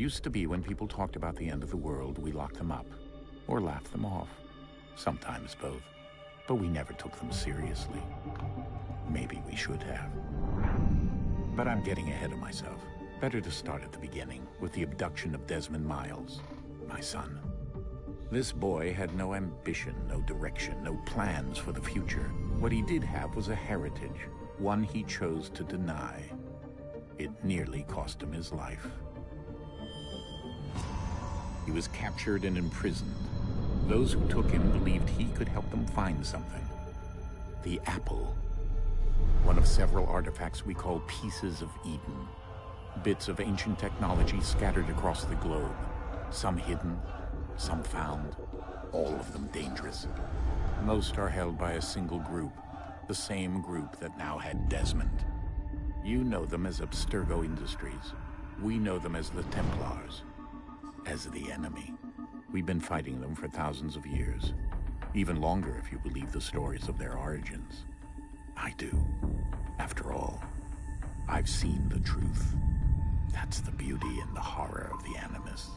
Used to be when people talked about the end of the world, we locked them up. Or laughed them off. Sometimes both. But we never took them seriously. Maybe we should have. But I'm getting ahead of myself. Better to start at the beginning, with the abduction of Desmond Miles, my son. This boy had no ambition, no direction, no plans for the future. What he did have was a heritage, one he chose to deny. It nearly cost him his life. He was captured and imprisoned. Those who took him believed he could help them find something. The apple. One of several artifacts we call pieces of Eden. Bits of ancient technology scattered across the globe. Some hidden, some found, all of them dangerous. Most are held by a single group, the same group that now had Desmond. You know them as Abstergo Industries. We know them as the Templars, as the enemy. We've been fighting them for thousands of years, even longer if you believe the stories of their origins. I do. After all, I've seen the truth. That's the beauty and the horror of the Animus.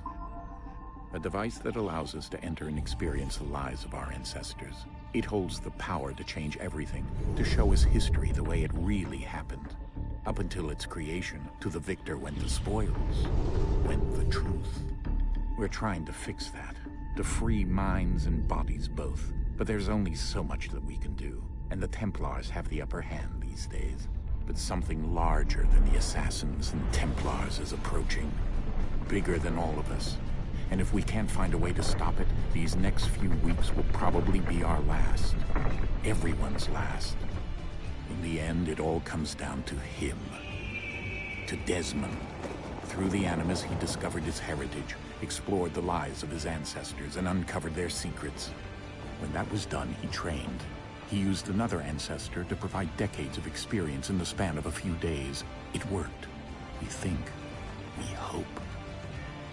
A device that allows us to enter and experience the lives of our ancestors. It holds the power to change everything, to show us history the way it really happened. Up until its creation, to the victor went the spoils, went the truth. We're trying to fix that, to free minds and bodies both. But there's only so much that we can do, and the Templars have the upper hand these days. But something larger than the Assassins and Templars is approaching, bigger than all of us. And if we can't find a way to stop it, these next few weeks will probably be our last. Everyone's last. In the end, it all comes down to him. To Desmond. Through the Animus, he discovered his heritage, explored the lives of his ancestors, and uncovered their secrets. When that was done, he trained. He used another ancestor to provide decades of experience in the span of a few days. It worked. We think. We hope.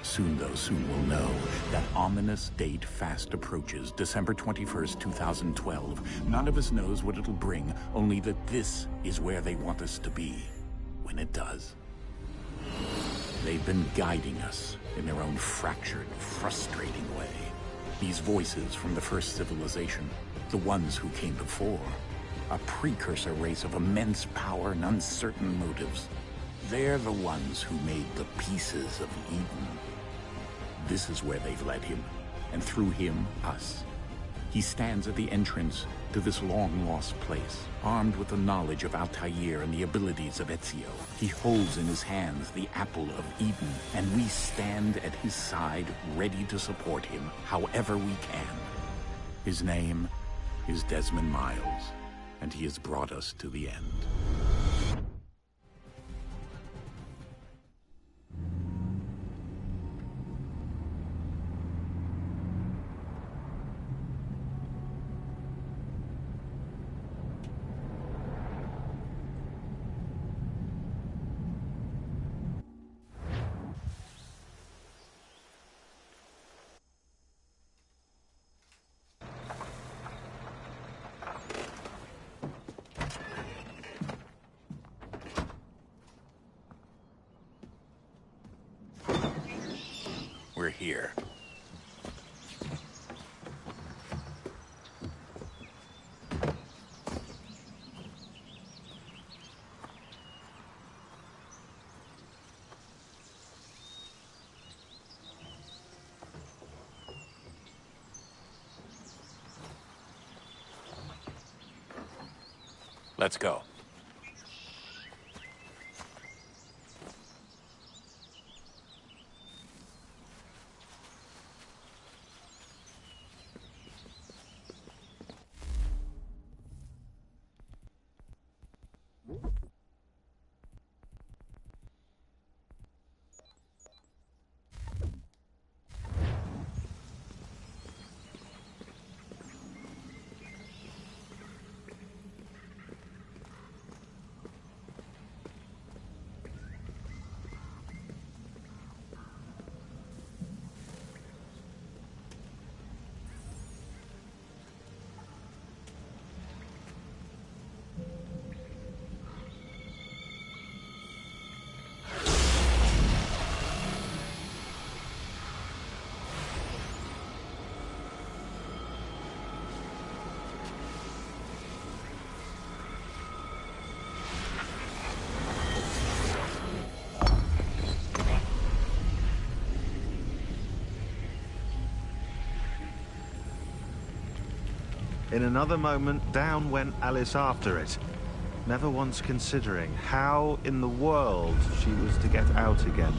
Soon, though, soon we'll know. That ominous date fast approaches, December 21st, 2012. None of us knows what it'll bring, only that this is where they want us to be, when it does. They've been guiding us in their own fractured, frustrating way. These voices from the first civilization, the ones who came before, a precursor race of immense power and uncertain motives. They're the ones who made the pieces of Eden. This is where they've led him, and through him, us. He stands at the entrance to this long-lost place, armed with the knowledge of Altair and the abilities of Ezio. He holds in his hands the apple of Eden, and we stand at his side, ready to support him however we can. His name is Desmond Miles, and he has brought us to the end. We're here. Let's go. In another moment, down went Alice after it, never once considering how in the world she was to get out again.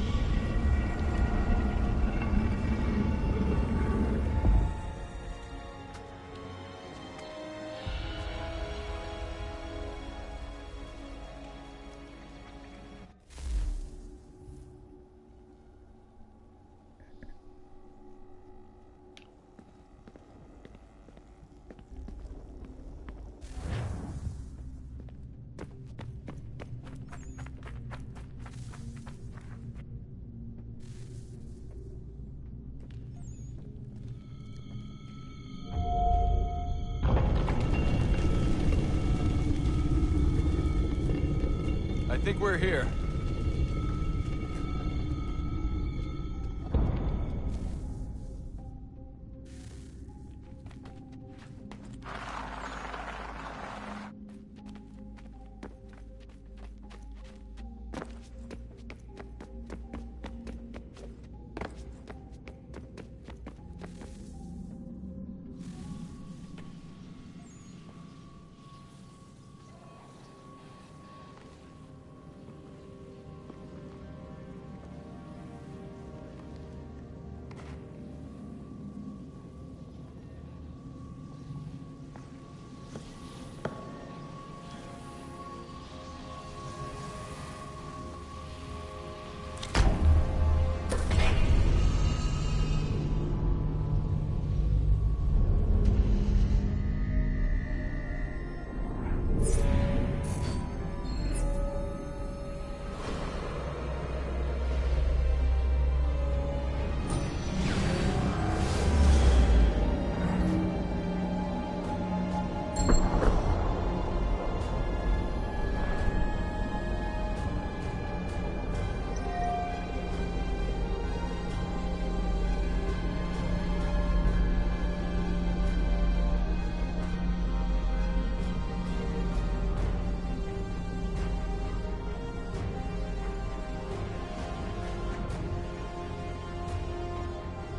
I think we're here.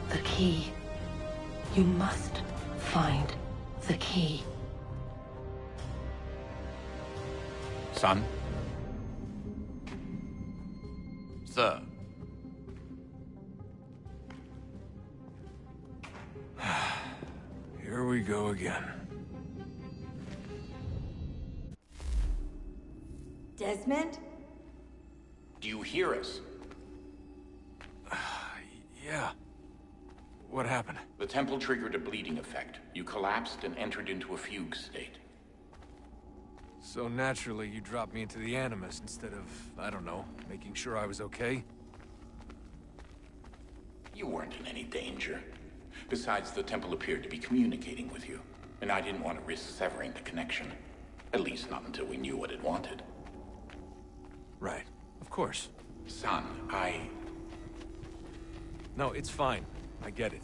The key. You must find the key. Son? Sir. Here we go again. Desmond? Do you hear us? Yeah. What happened? The temple triggered a bleeding effect. You collapsed and entered into a fugue state. So naturally, you dropped me into the Animus instead of, I don't know, making sure I was okay? You weren't in any danger. Besides, the temple appeared to be communicating with you, and I didn't want to risk severing the connection. At least not until we knew what it wanted. Right. Of course. Son, No, it's fine. I get it.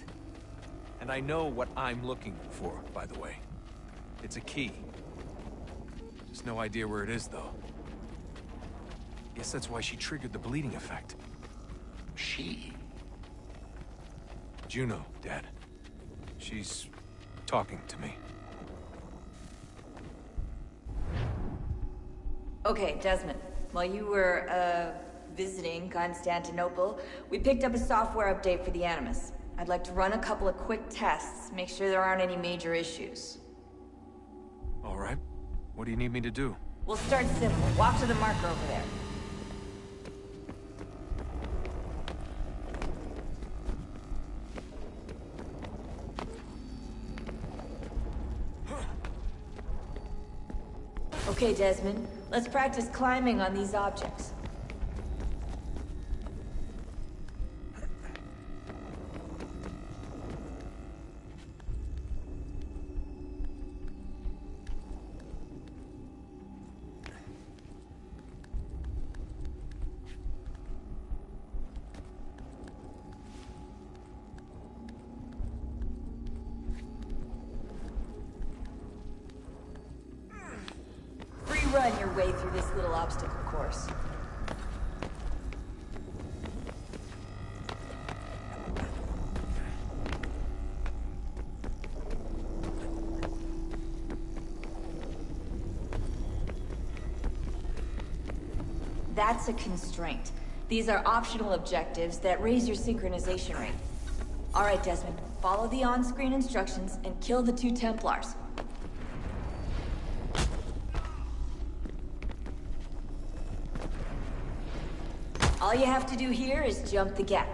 And I know what I'm looking for, by the way. It's a key. Just no idea where it is, though. Guess that's why she triggered the bleeding effect. She? Juno, Dad. She's talking to me. Okay, Desmond. While you were, visiting Constantinople, we picked up a software update for the Animus. I'd like to run a couple of quick tests, make sure there aren't any major issues. All right. What do you need me to do? We'll start simple. Walk to the marker over there. Okay, Desmond. Let's practice climbing on these objects. Run your way through this little obstacle course. That's a constraint. These are optional objectives that raise your synchronization rate. Alright, Desmond. Follow the on-screen instructions and kill the 2 Templars. All you have to do here is jump the gap.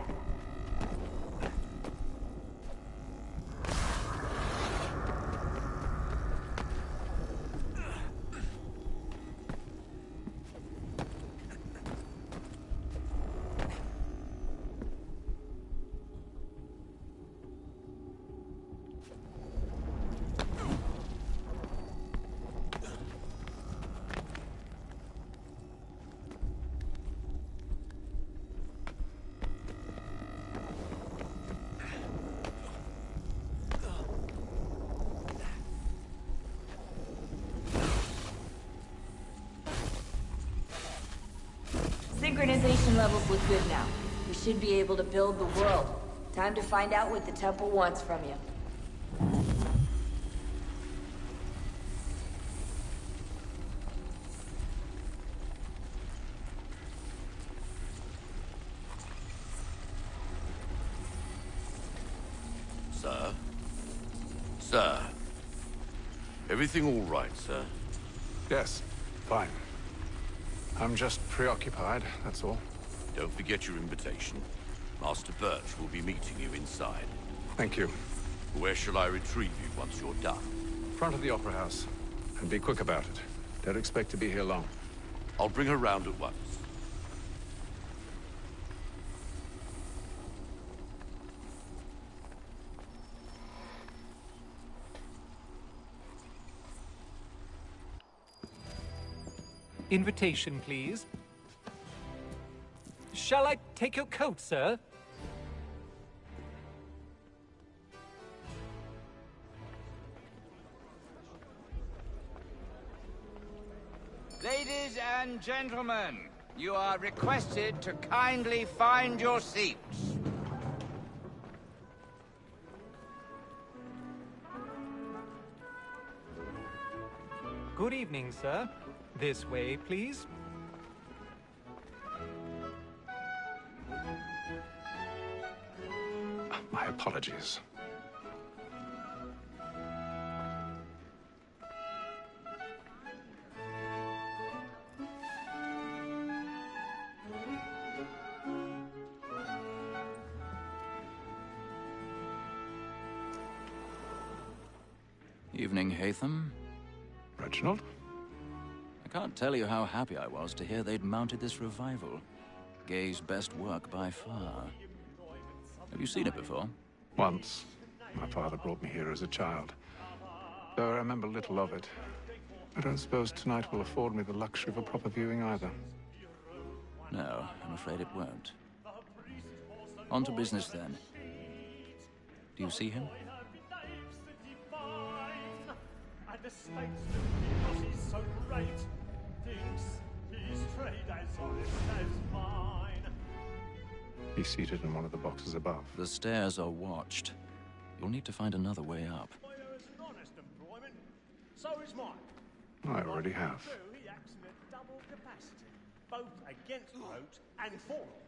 Synchronization levels look good now. We should be able to build the world. Time to find out what the temple wants from you. Sir? Sir? Everything all right, sir? Yes, fine. I'm just preoccupied, that's all. Don't forget your invitation. Master Birch will be meeting you inside. Thank you. Where shall I retrieve you once you're done? Front of the Opera House. And be quick about it. Don't expect to be here long. I'll bring her round at once. Invitation, please. Shall I take your coat, sir? Ladies and gentlemen, you are requested to kindly find your seats. Good evening, sir. This way, please. My apologies. Evening, Hatham. Reginald? I can't tell you how happy I was to hear they'd mounted this revival. Gay's best work by far. Have you seen it before? Once. My father brought me here as a child. Though I remember little of it. I don't suppose tonight will afford me the luxury of a proper viewing either. No, I'm afraid it won't. On to business then. Do you see him? The statesman, because he's so great, thinks his trade as honest as mine. He's seated in one of the boxes above. The stairs are watched. You'll need to find another way up. Is an honest employment, so is mine. I already have. He acts in a double capacity, both against rote and for it.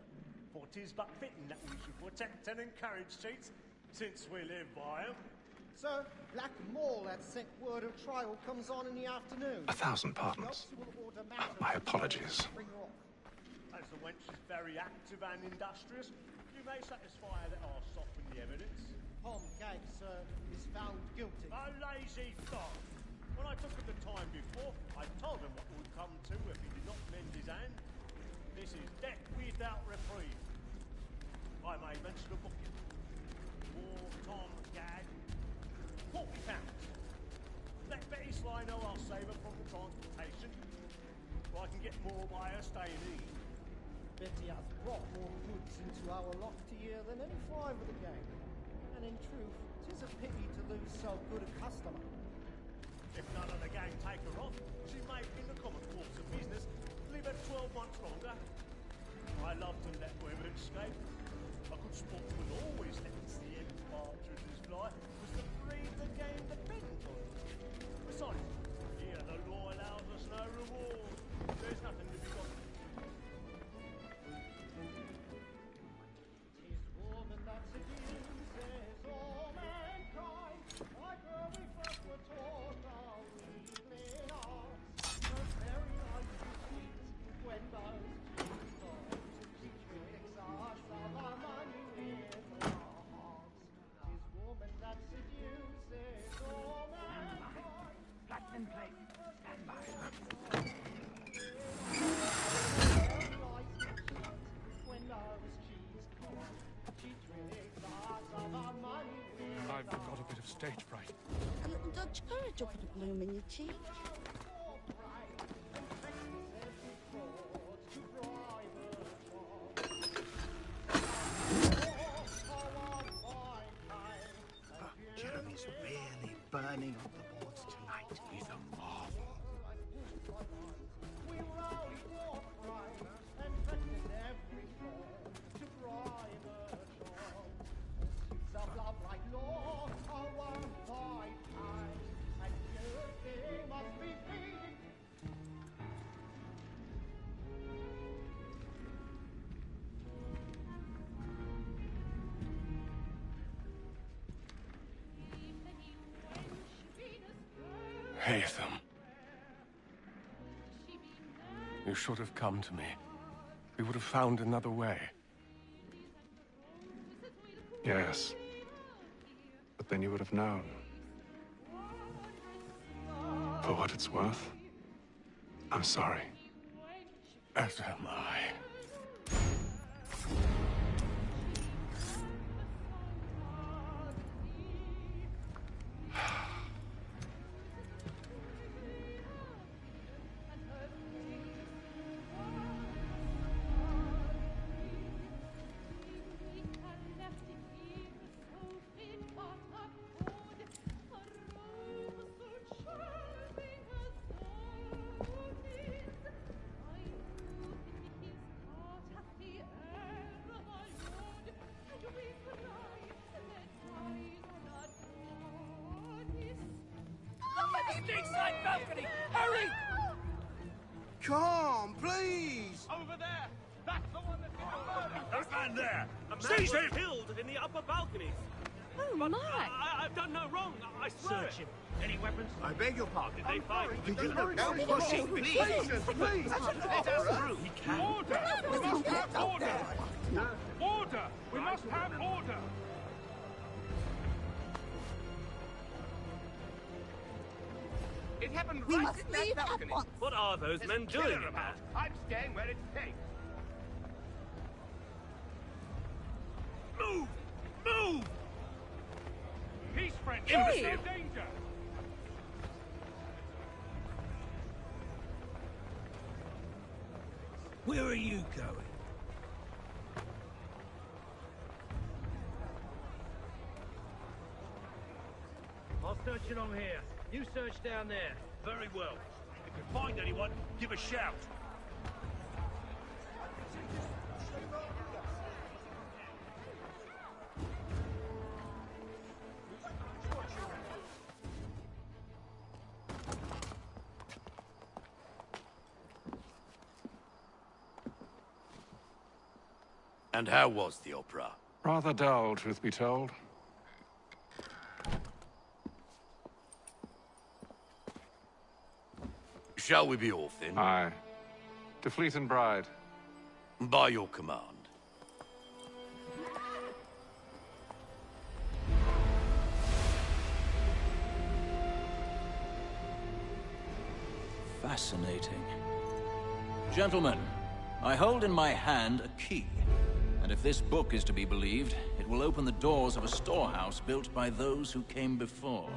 For 'tis but fitting that we should protect and encourage cheats, since we live by 'em. Sir, Black Mall had sent word of trial comes on in the afternoon. 1,000 pardons. My apologies. As the wench is very active and industrious, you may satisfy that I'll soften the evidence. Tom Gay, sir, is found guilty. A lazy dog. When I took him the time before, I told him what would come to if he did not mend his hand. This is death without reprieve. I may mention a booking. For Tom Gag. £40. Let Betty Sly know I'll save her from the transportation, or I can get more by her staying in. Betty has brought more goods into our loft here than any 5 of the gang. And in truth, 'tis a pity to lose so good a customer. If none of the gang take her off, she may, in the common course of business, leave her 12 months longer. I love to let women escape. A good sportsman always lets the end partridges fly, because the breed of the game depends on it. Besides, here the law allows us no reward. There's nothing to be got. I've got a bit of stage fright. A little Dutch courage will put a bloom in your cheek. Jeremy's really burning on the boards tonight. He's a marvel. Haytham. You should have come to me. We would have found another way. Yes. But then you would have known. For what it's worth, I'm sorry. As am I. Stateside balcony! Hurry! Come, please! Over there! That's the one that's been murdered! That man there! A man Seize was him! killed in the upper balconies! Oh, But my! I've done no wrong, I swear Search him. Any weapons? I beg your pardon. Did they find... Did you know? No pushing, please! Please! Let us through. He can. Order! We must have order! Order! We must have order! It happened We right must at that leave at balcony. once. What are those There's men a killer doing? about. I'm staying where it's safe. Move! Move! Peace, friend! Hey! Imbecile danger! Where are you going? I'll search along here. You search down there. Very well. If you find anyone, give a shout. And how was the opera? Rather dull, truth be told. Shall we be off then? Aye. To Fleet and Bride. By your command. Fascinating. Gentlemen, I hold in my hand a key. And if this book is to be believed, it will open the doors of a storehouse built by those who came before.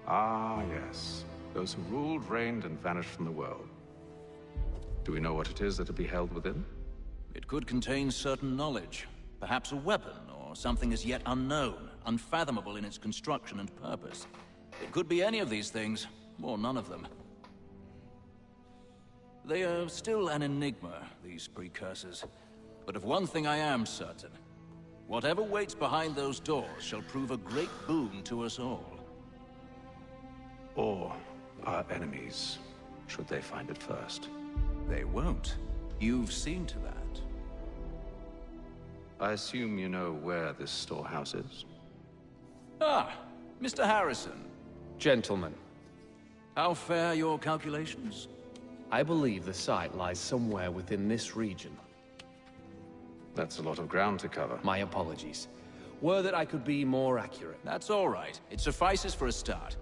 Ah, yes. Those who ruled, reigned, and vanished from the world. Do we know what it is that will be held within? It could contain certain knowledge. Perhaps a weapon, or something as yet unknown, unfathomable in its construction and purpose. It could be any of these things, or none of them. They are still an enigma, these precursors. But of one thing I am certain. Whatever waits behind those doors shall prove a great boon to us all. Or our enemies, should they find it first. They won't. You've seen to that. I assume you know where this storehouse is? Ah, Mr. Harrison. Gentlemen, How fare your calculations? I believe the site lies somewhere within this region. That's a lot of ground to cover. My apologies. Were that I could be more accurate. That's all right. It suffices for a start.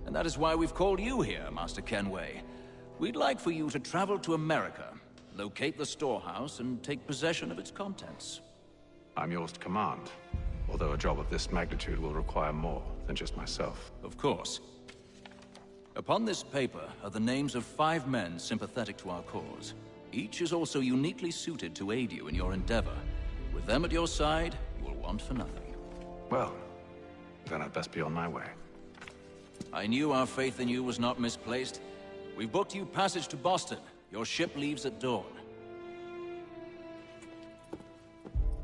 And that is why we've called you here, Master Kenway. We'd like for you to travel to America, locate the storehouse, and take possession of its contents. I'm yours to command, although a job of this magnitude will require more than just myself. Of course. Upon this paper are the names of 5 men sympathetic to our cause. Each is also uniquely suited to aid you in your endeavor. With them at your side, you will want for nothing. Well, then I'd best be on my way. I knew our faith in you was not misplaced. We've booked you passage to Boston. Your ship leaves at dawn.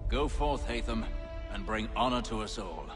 Go forth, Hatham, and bring honor to us all.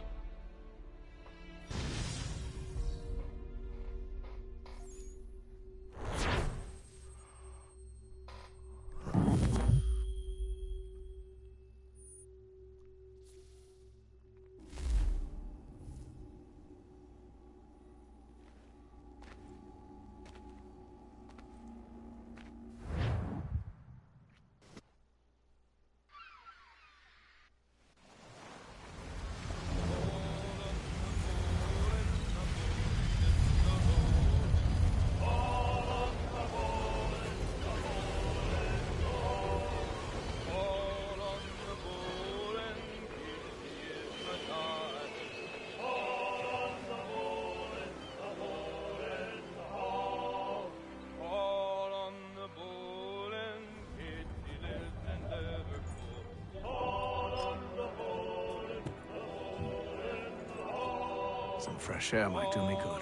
Some fresh air might do me good.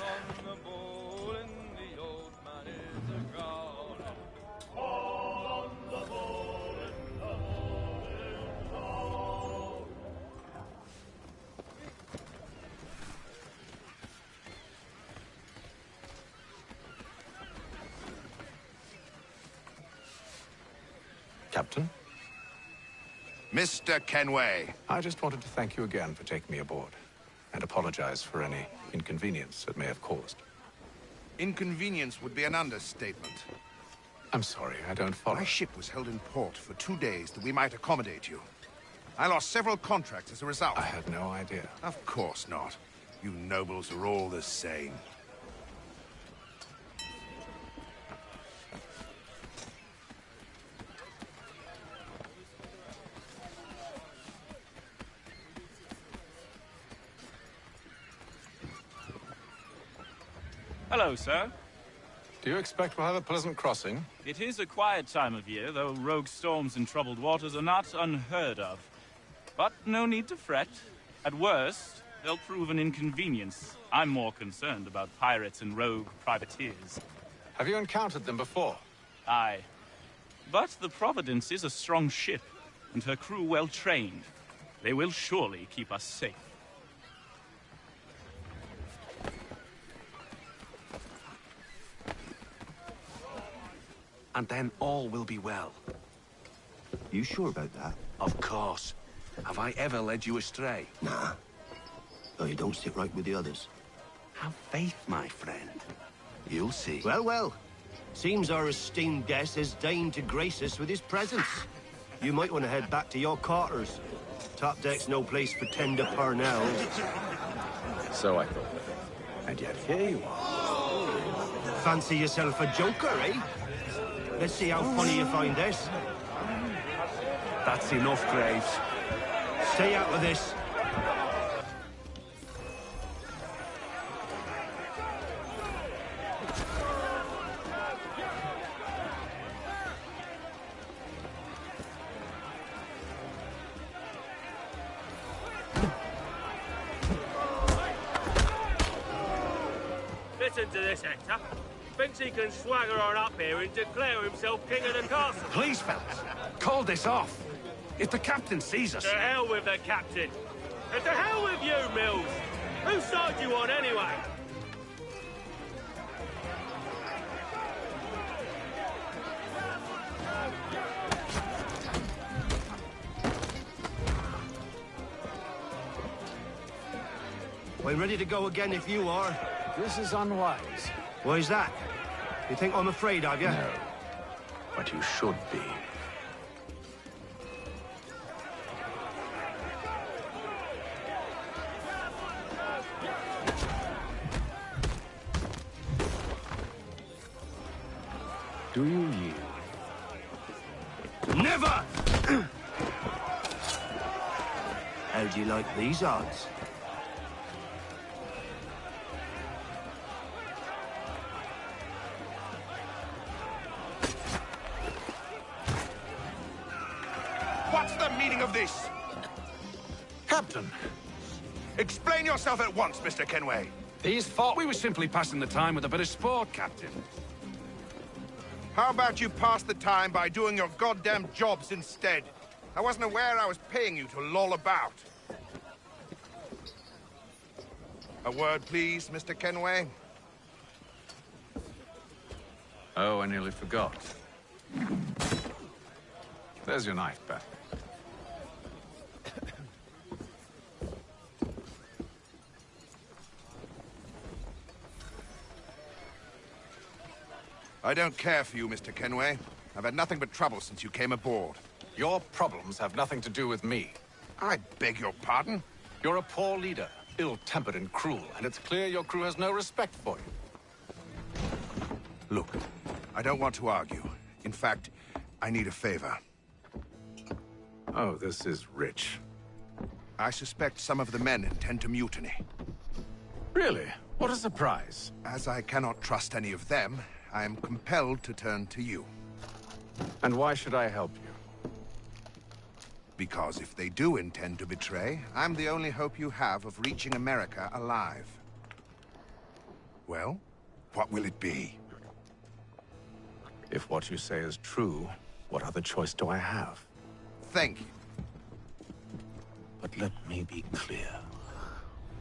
Captain? Mr. Kenway. I just wanted to thank you again for taking me aboard, and apologize for any inconvenience it may have caused. Inconvenience would be an understatement. I'm sorry, I don't follow. My ship was held in port for 2 days that we might accommodate you. I lost several contracts as a result. I had no idea. Of course not. You nobles are all the same. Hello, sir. Do you expect we'll have a pleasant crossing? It is a quiet time of year, though rogue storms and troubled waters are not unheard of. But no need to fret. At worst, they'll prove an inconvenience. I'm more concerned about pirates and rogue privateers. Have you encountered them before? Aye. But the Providence is a strong ship, and her crew well trained. They will surely keep us safe. And then all will be well. You sure about that? Of course. Have I ever led you astray? Nah. Though you don't sit right with the others. Have faith, my friend. You'll see. Well, well. Seems our esteemed guest has deigned to grace us with his presence. You might want to head back to your quarters. Top deck's no place for tender parnells. So I thought. And yet here you are. Fancy yourself a joker, eh? Let's see how funny you find this. That's enough, Graves. Stay out of this. Listen to this, Hector. Thinks he can swagger on up here and declare himself king of the castle. Please, fellas, call this off. If the captain sees us... To hell with the captain. And to hell with you, Mills. Whose side you on, anyway? We're ready to go again if you are. This is unwise. Why's that? You think I'm afraid of you? No. But you should be. Do you yield? Never! How do you like these odds? What's the meaning of this? Captain, Explain yourself at once, Mr. Kenway. these thought we were simply passing the time with a bit of sport, Captain. How about you pass the time by doing your goddamn jobs instead? I wasn't aware I was paying you to loll about. A word, please, Mr. Kenway. Oh, I nearly forgot. There's your knife back. I don't care for you, Mr. Kenway. I've had nothing but trouble since you came aboard. Your problems have nothing to do with me. I beg your pardon? You're a poor leader, ill-tempered and cruel, and it's clear your crew has no respect for you. Look, I don't want to argue. In fact, I need a favor. Oh, this is rich. I suspect some of the men intend to mutiny. Really? What a surprise. As I cannot trust any of them, I am compelled to turn to you. And why should I help you? Because if they do intend to betray, I'm the only hope you have of reaching America alive. Well, what will it be? If what you say is true, what other choice do I have? Thank you. But let me be clear.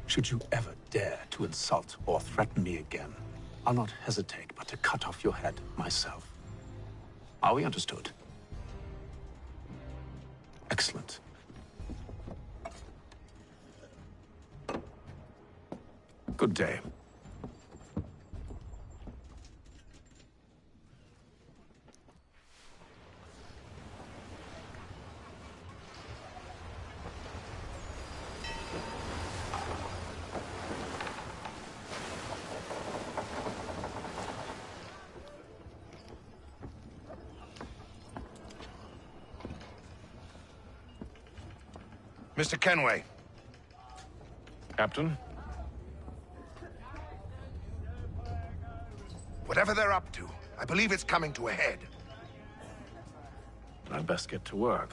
Should you ever dare to insult or threaten me again, I'll not hesitate but to cut off your head myself. Are we understood? Excellent. Good day. Mr. Kenway. Captain? Whatever they're up to, I believe it's coming to a head. I'd best get to work.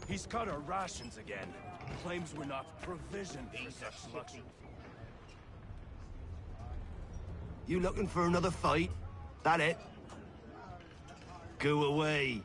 He's cut our rations again. Claims we're not provisioned for such luxury. You looking for another fight? That it? Go away.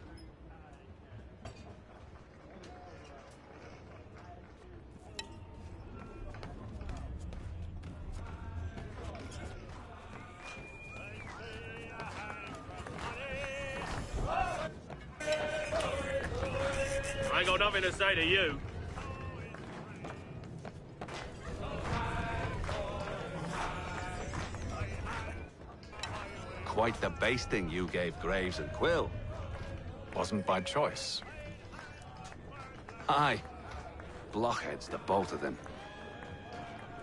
I ain't got nothing to say to you. Quite the basting you gave Graves and Quill. Wasn't by choice. Aye. Blockheads, the both of them.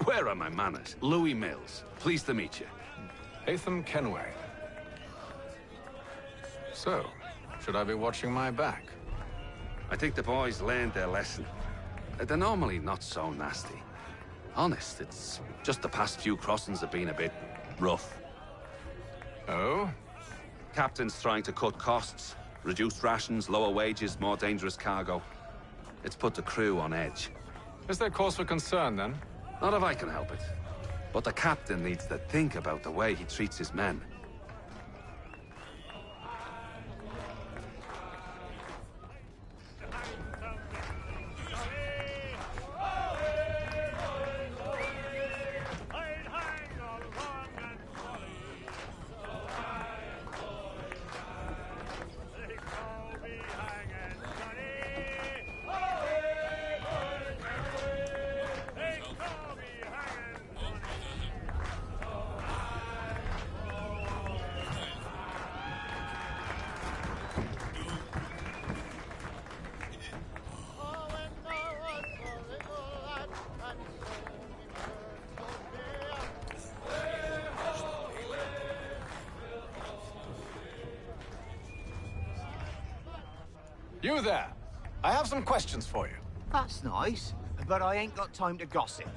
Where are my manners? Louis Mills. Pleased to meet you. Hatham Kenway. So, should I be watching my back? I think the boys learned their lesson. They're normally not so nasty. Honest, it's just the past few crossings have been a bit rough. Oh? Captain's trying to cut costs. Reduced rations, lower wages, more dangerous cargo. It's put the crew on edge. Is there cause for concern, then? Not if I can help it. But the captain needs to think about the way he treats his men. You there. I have some questions for you. That's nice, but I ain't got time to gossip.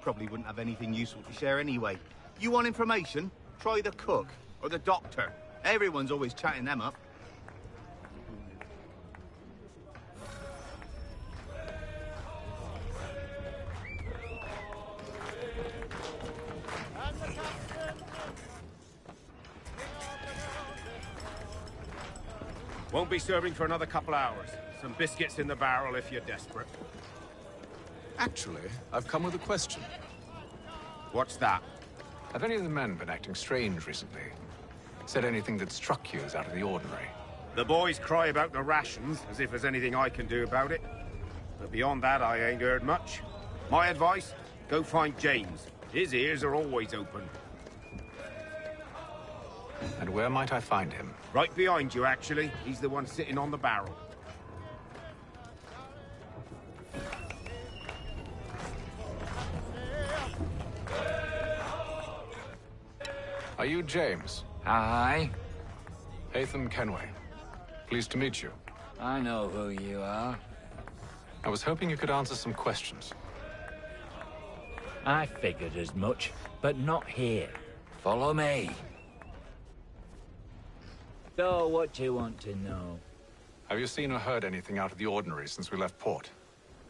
Probably wouldn't have anything useful to share anyway. You want information? Try the cook or the doctor. Everyone's always chatting them up. Won't be serving for another couple hours. Some biscuits in the barrel if you're desperate. Actually, I've come with a question. What's that? Have any of the men been acting strange recently? Said anything that struck you as out of the ordinary? The boys cry about the rations, as if there's anything I can do about it. But beyond that, I ain't heard much. My advice? Go find James. His ears are always open. And where might I find him? Right behind you, actually. He's the one sitting on the barrel. Are you James? Aye. Hatham Kenway. Pleased to meet you. I know who you are. I was hoping you could answer some questions. I figured as much, but not here. Follow me. So, what do you want to know? Have you seen or heard anything out of the ordinary since we left port?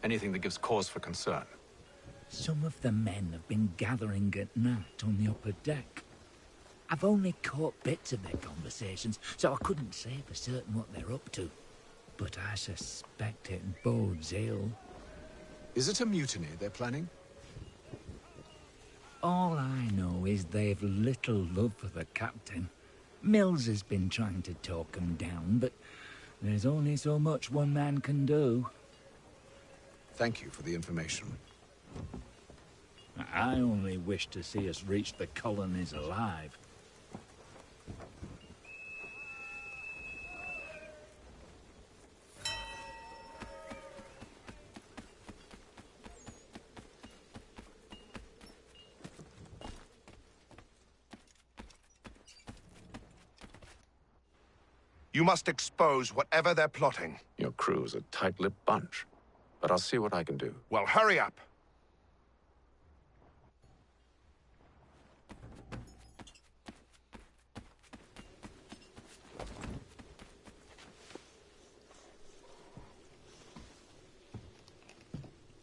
Anything that gives cause for concern? Some of the men have been gathering at night on the upper deck. I've only caught bits of their conversations, so I couldn't say for certain what they're up to. But I suspect it bodes ill. Is it a mutiny they're planning? All I know is they've little love for the captain. Mills has been trying to talk him down, but there's only so much one man can do. Thank you for the information. I only wish to see us reach the colonies alive. You must expose whatever they're plotting. Your crew's a tight-lipped bunch, but I'll see what I can do. Well, hurry up.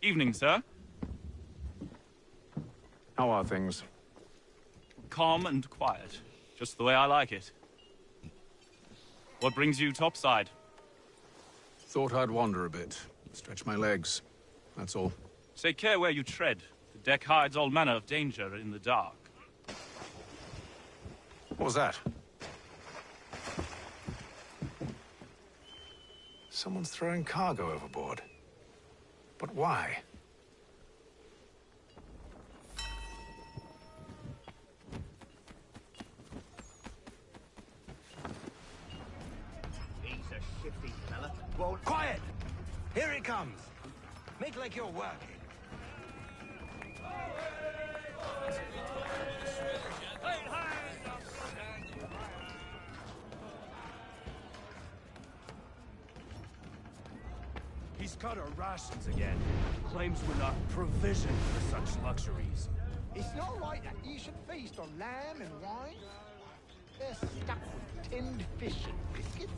Evening, sir. How are things? Calm and quiet. Just the way I like it. What brings you topside? Thought I'd wander a bit. Stretch my legs. That's all. Take care where you tread. The deck hides all manner of danger in the dark. What was that? Someone's throwing cargo overboard. But why? He's a shifty fella. Won't... Quiet! Here it comes. Make like you're working. He's cut our rations again. Claims we're not provisioned for such luxuries. It's not right that you should feast on lamb and wine. They're stuck with tinned fish and biscuits.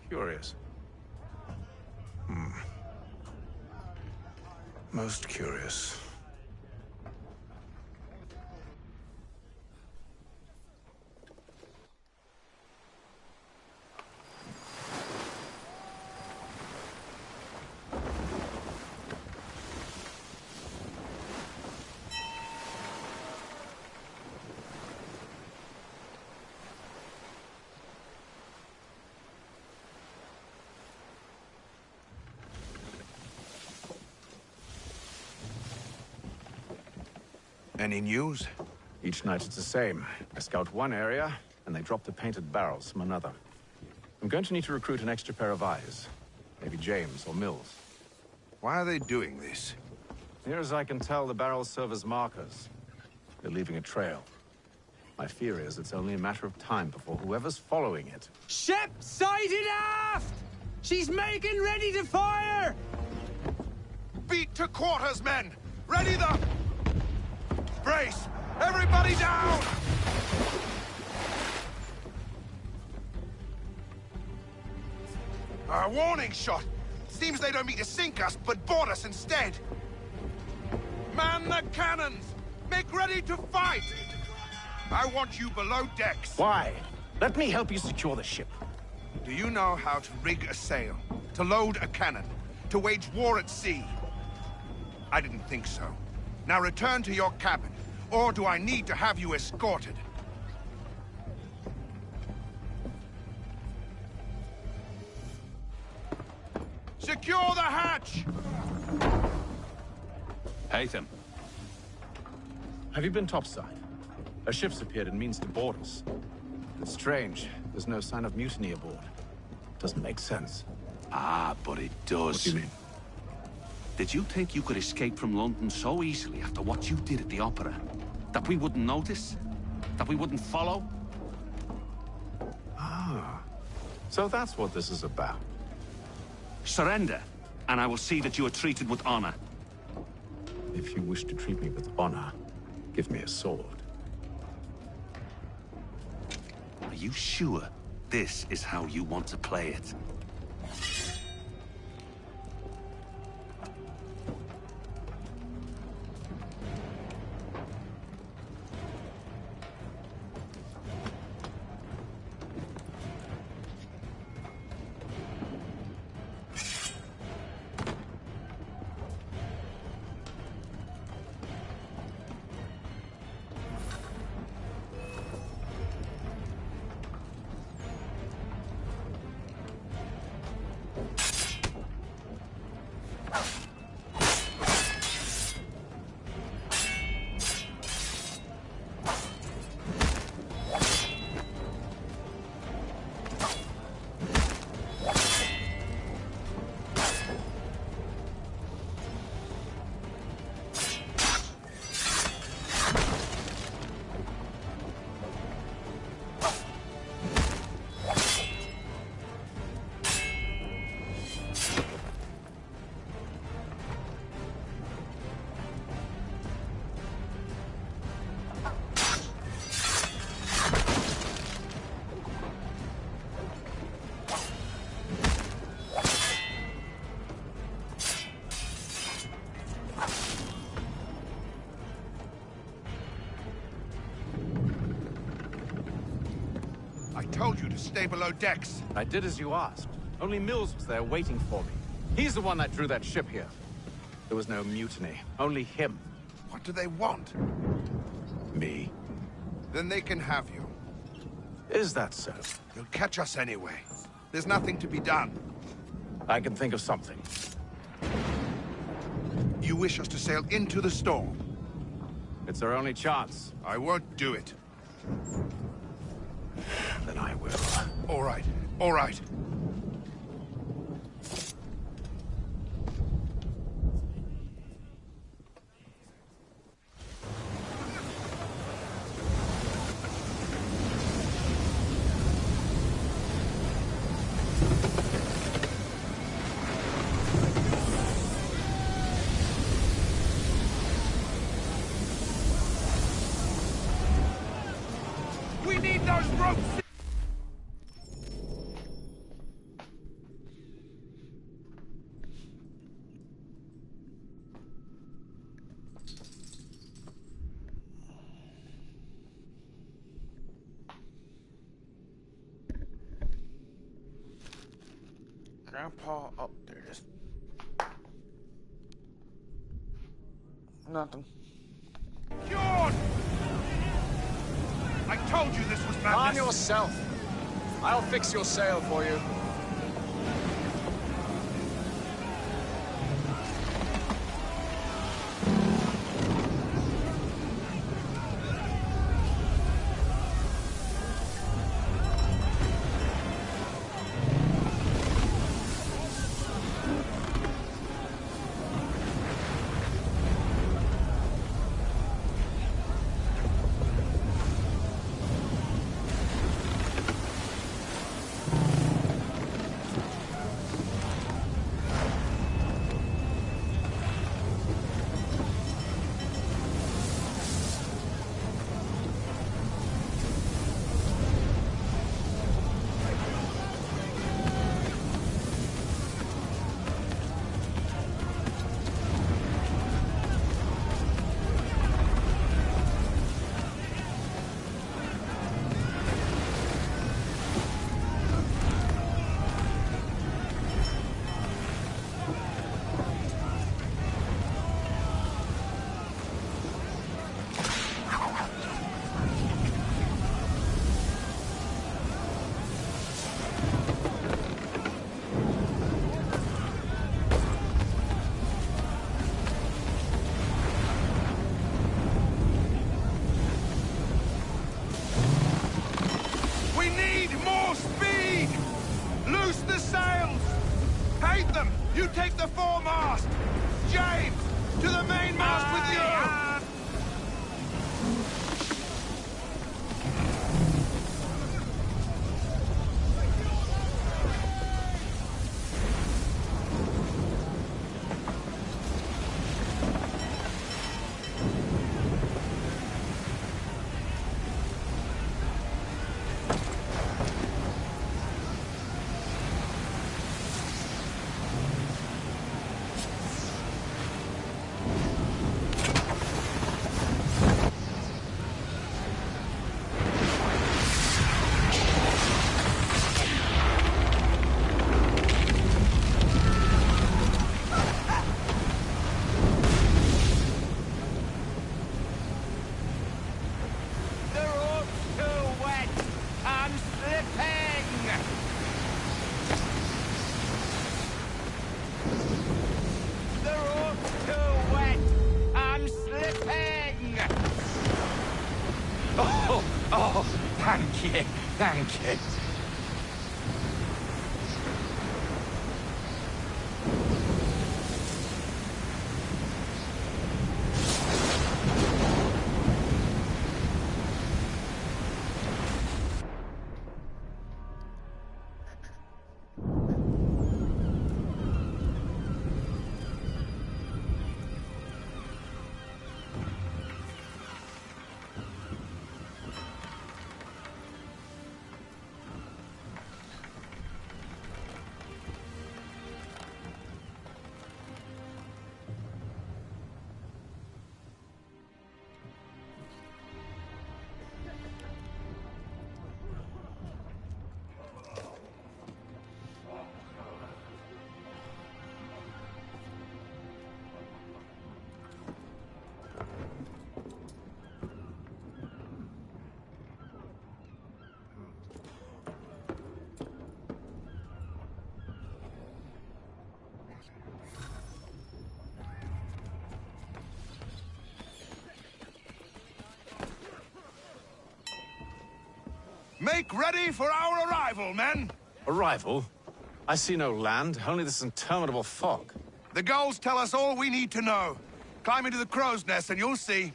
Curious. Most curious. Any news? Each night it's the same. I scout one area, and they drop the painted barrels from another. I'm going to need to recruit an extra pair of eyes. Maybe James or Mills. Why are they doing this? Near as I can tell, the barrels serve as markers. They're leaving a trail. My fear is it's only a matter of time before whoever's following it... Ship sighted aft! She's making ready to fire! Beat to quarters, men! Ready the... Brace! Everybody down! A warning shot! Seems they don't mean to sink us, but board us instead! Man the cannons! Make ready to fight! I want you below decks. Why? Let me help you secure the ship. Do you know how to rig a sail? To load a cannon? To wage war at sea? I didn't think so. Now return to your cabin, or do I need to have you escorted? Secure the hatch! Haytham. Have you been topside? A ship's appeared and means to board us. It's strange. There's no sign of mutiny aboard. Doesn't make sense. Ah, but it does. What do you mean? Did you think you could escape from London so easily after what you did at the opera? That we wouldn't notice? That we wouldn't follow? Ah. So that's what this is about. Surrender, and I will see that you are treated with honor. If you wish to treat me with honor, give me a sword. Are you sure this is how you want to play it? I told you to stay below decks. I did as you asked. Only Mills was there waiting for me. He's the one that drew that ship here. There was no mutiny, only him. What do they want? Me. Then they can have you. Is that so? They'll catch us anyway. There's nothing to be done. I can think of something. You wish us to sail into the storm? It's our only chance. I won't do it. Then I will. All right, all right. We need those ropes! Grandpa up there, just... Nothing. John! I told you this was madness! On yourself. I'll fix your sail for you. You take the foremast! James! To the mainmast with you! Oh, thank you, thank you. Make ready for our arrival, men! Arrival? I see no land, only this interminable fog. The gulls tell us all we need to know. Climb into the crow's nest and you'll see.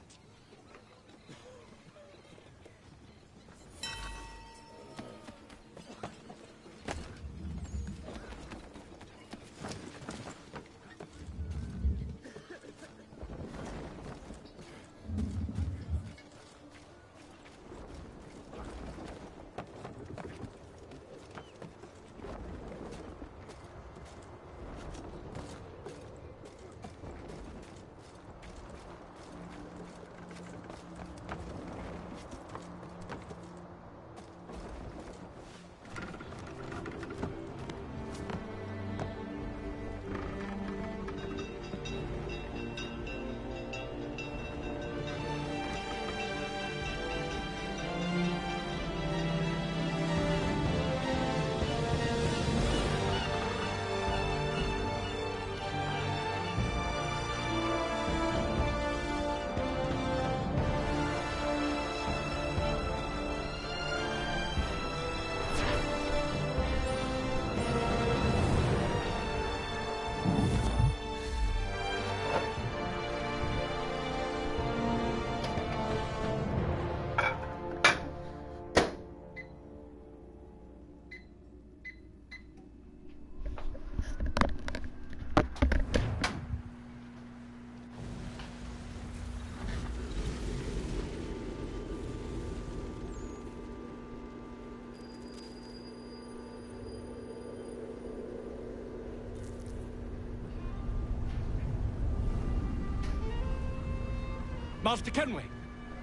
Master Kenway!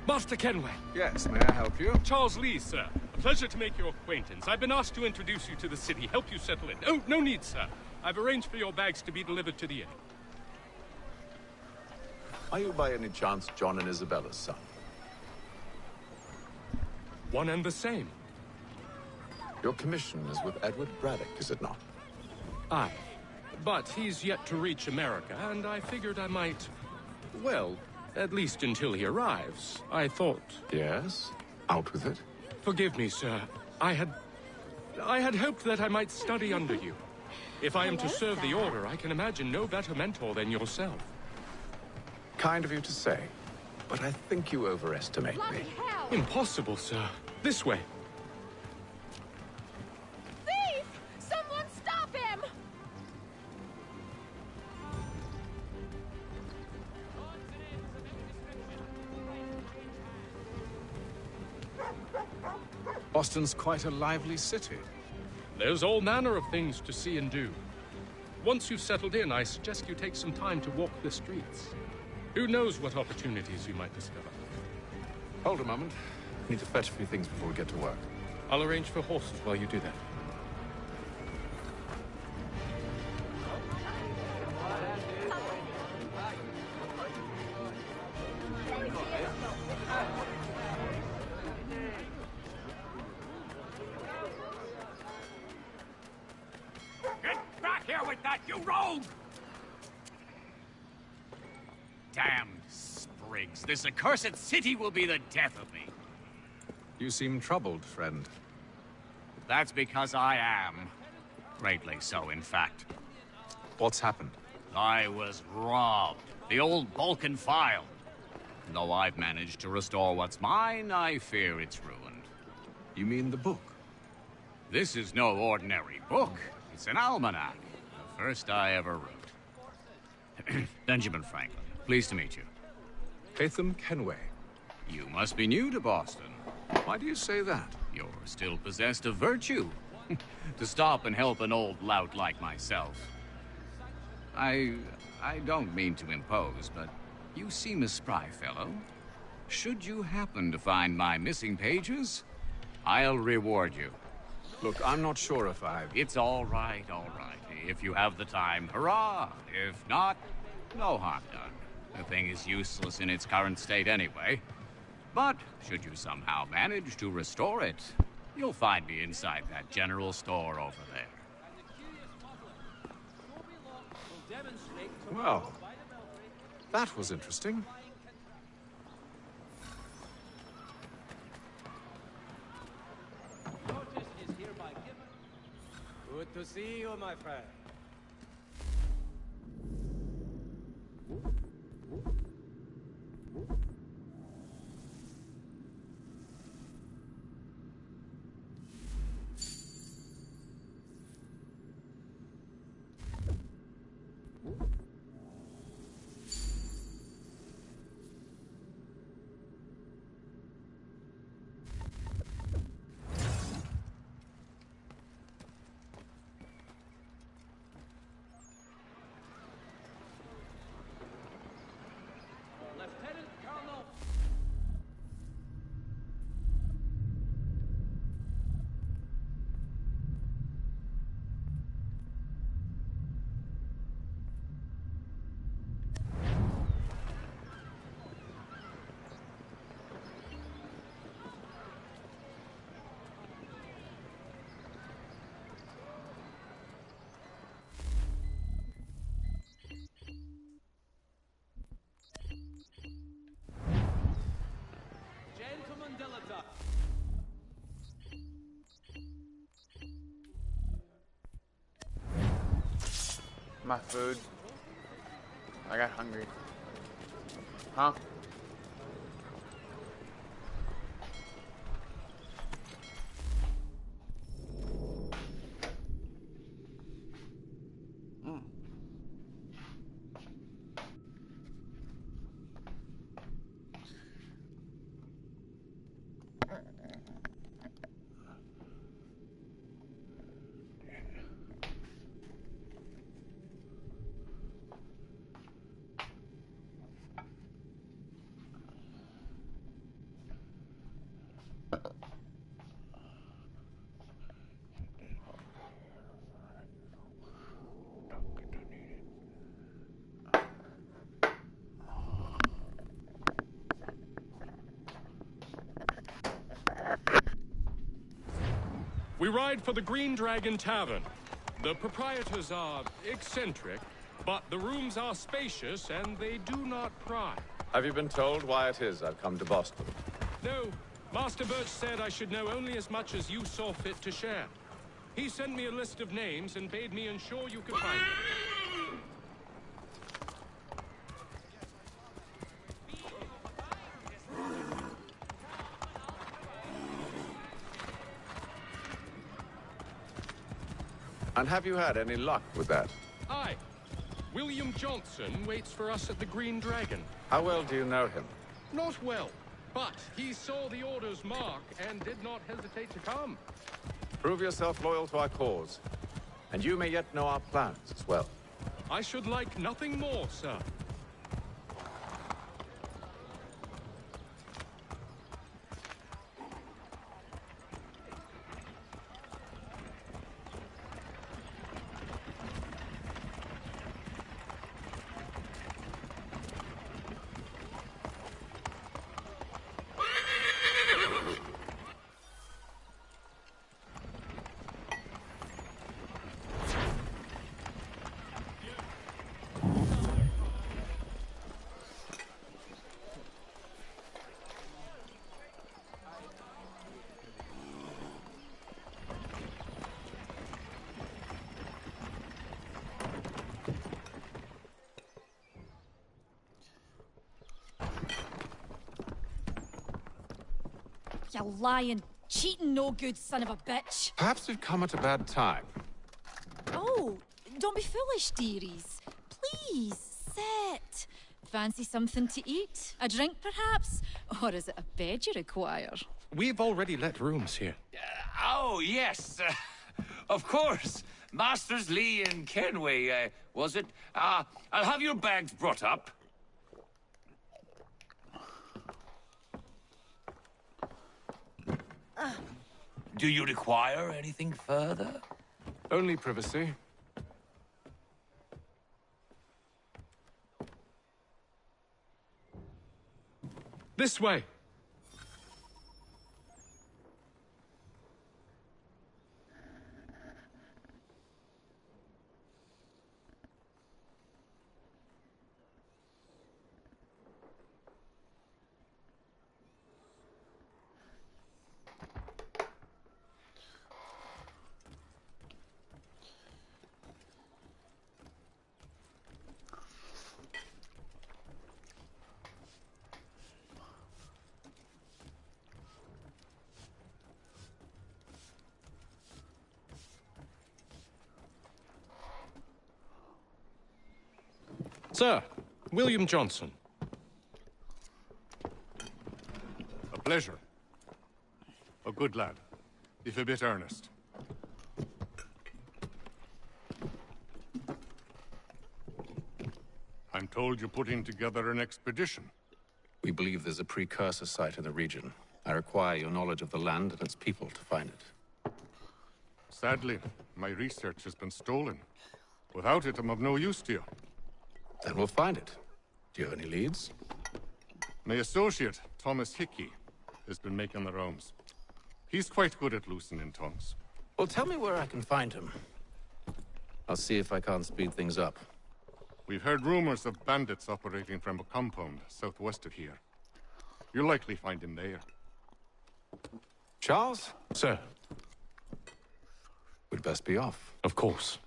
Master Kenway! Yes, may I help you? Charles Lee, sir. A pleasure to make your acquaintance. I've been asked to introduce you to the city, help you settle in. Oh, no need, sir. I've arranged for your bags to be delivered to the inn. Are you by any chance John and Isabella's son? One and the same. Your commission is with Edward Braddock, is it not? Aye. But he's yet to reach America, and I figured I might... well, at least until he arrives. I thought... Yes? Out with it. Forgive me, sir. I had hoped that I might study under you. If I am to serve the Order, I can imagine no better mentor than yourself. Kind of you to say, but I think you overestimate me. Impossible, sir. This way. Thief! Someone stop him! Boston's quite a lively city. There's all manner of things to see and do. Once you've settled in, I suggest you take some time to walk the streets. Who knows what opportunities you might discover. Hold a moment. I need to fetch a few things before we get to work. I'll arrange for horses while you do that. Get back here with that, you rogue! Damned sprigs. This accursed city will be the death of me. You seem troubled, friend. That's because I am. Greatly so, in fact. What's happened? I was robbed. The old Balkan file. Though I've managed to restore what's mine, I fear it's ruined. You mean the book? This is no ordinary book. It's an almanac. The first I ever wrote. Benjamin Franklin. Pleased to meet you. Haytham Kenway. You must be new to Boston. Why do you say that? You're still possessed of virtue. To stop and help an old lout like myself. I don't mean to impose, but you seem a spry fellow. Should you happen to find my missing pages, I'll reward you. Look, I'm not sure if I... It's all right, all right. If you have the time, hurrah! If not, no harm done. The thing is useless in its current state anyway. But should you somehow manage to restore it, you'll find me inside that general store over there. Well, that was interesting. Good to see you, my friend. My food. I got hungry. Huh? We ride for the Green Dragon Tavern. The proprietors are eccentric, but the rooms are spacious and they do not pry. Have you been told why it is I've come to No, Master Birch said I should know only as much as you saw fit to share. He sent me a list of names and bade me ensure you could find them. And have you had any luck with that? Aye. William Johnson waits for us at the Green Dragon. How well do you know him? Not well, but he saw the order's mark and did not hesitate to come. Prove yourself loyal to our cause, and you may yet know our plans as well. I should like nothing more, sir. You lying, cheating, no good son of a bitch. Perhaps we've come at a bad time. Oh, don't be foolish, dearies. Please, sit. Fancy something to eat? A drink, perhaps? Or is it a bed you require? We've already let rooms here. Oh, yes. Of course. Masters Lee and Kenway, was it? I'll have your bags brought up. Do you require anything further? Only privacy. This way. Sir, William Johnson. A pleasure. A good lad, if a bit earnest. I'm told you're putting together an expedition. We believe there's a precursor site in the region. I require your knowledge of the land and its people to find it. Sadly, my research has been stolen. Without it, I'm of no use to you. Then we'll find it. Do you have any leads? My associate, Thomas Hickey, has been making the rounds. He's quite good at loosening tongues. Well, tell me where I can find him. I'll see if I can't speed things up. We've heard rumors of bandits operating from a compound southwest of here. You'll likely find him there. Charles? Sir. We'd best be off. Of course.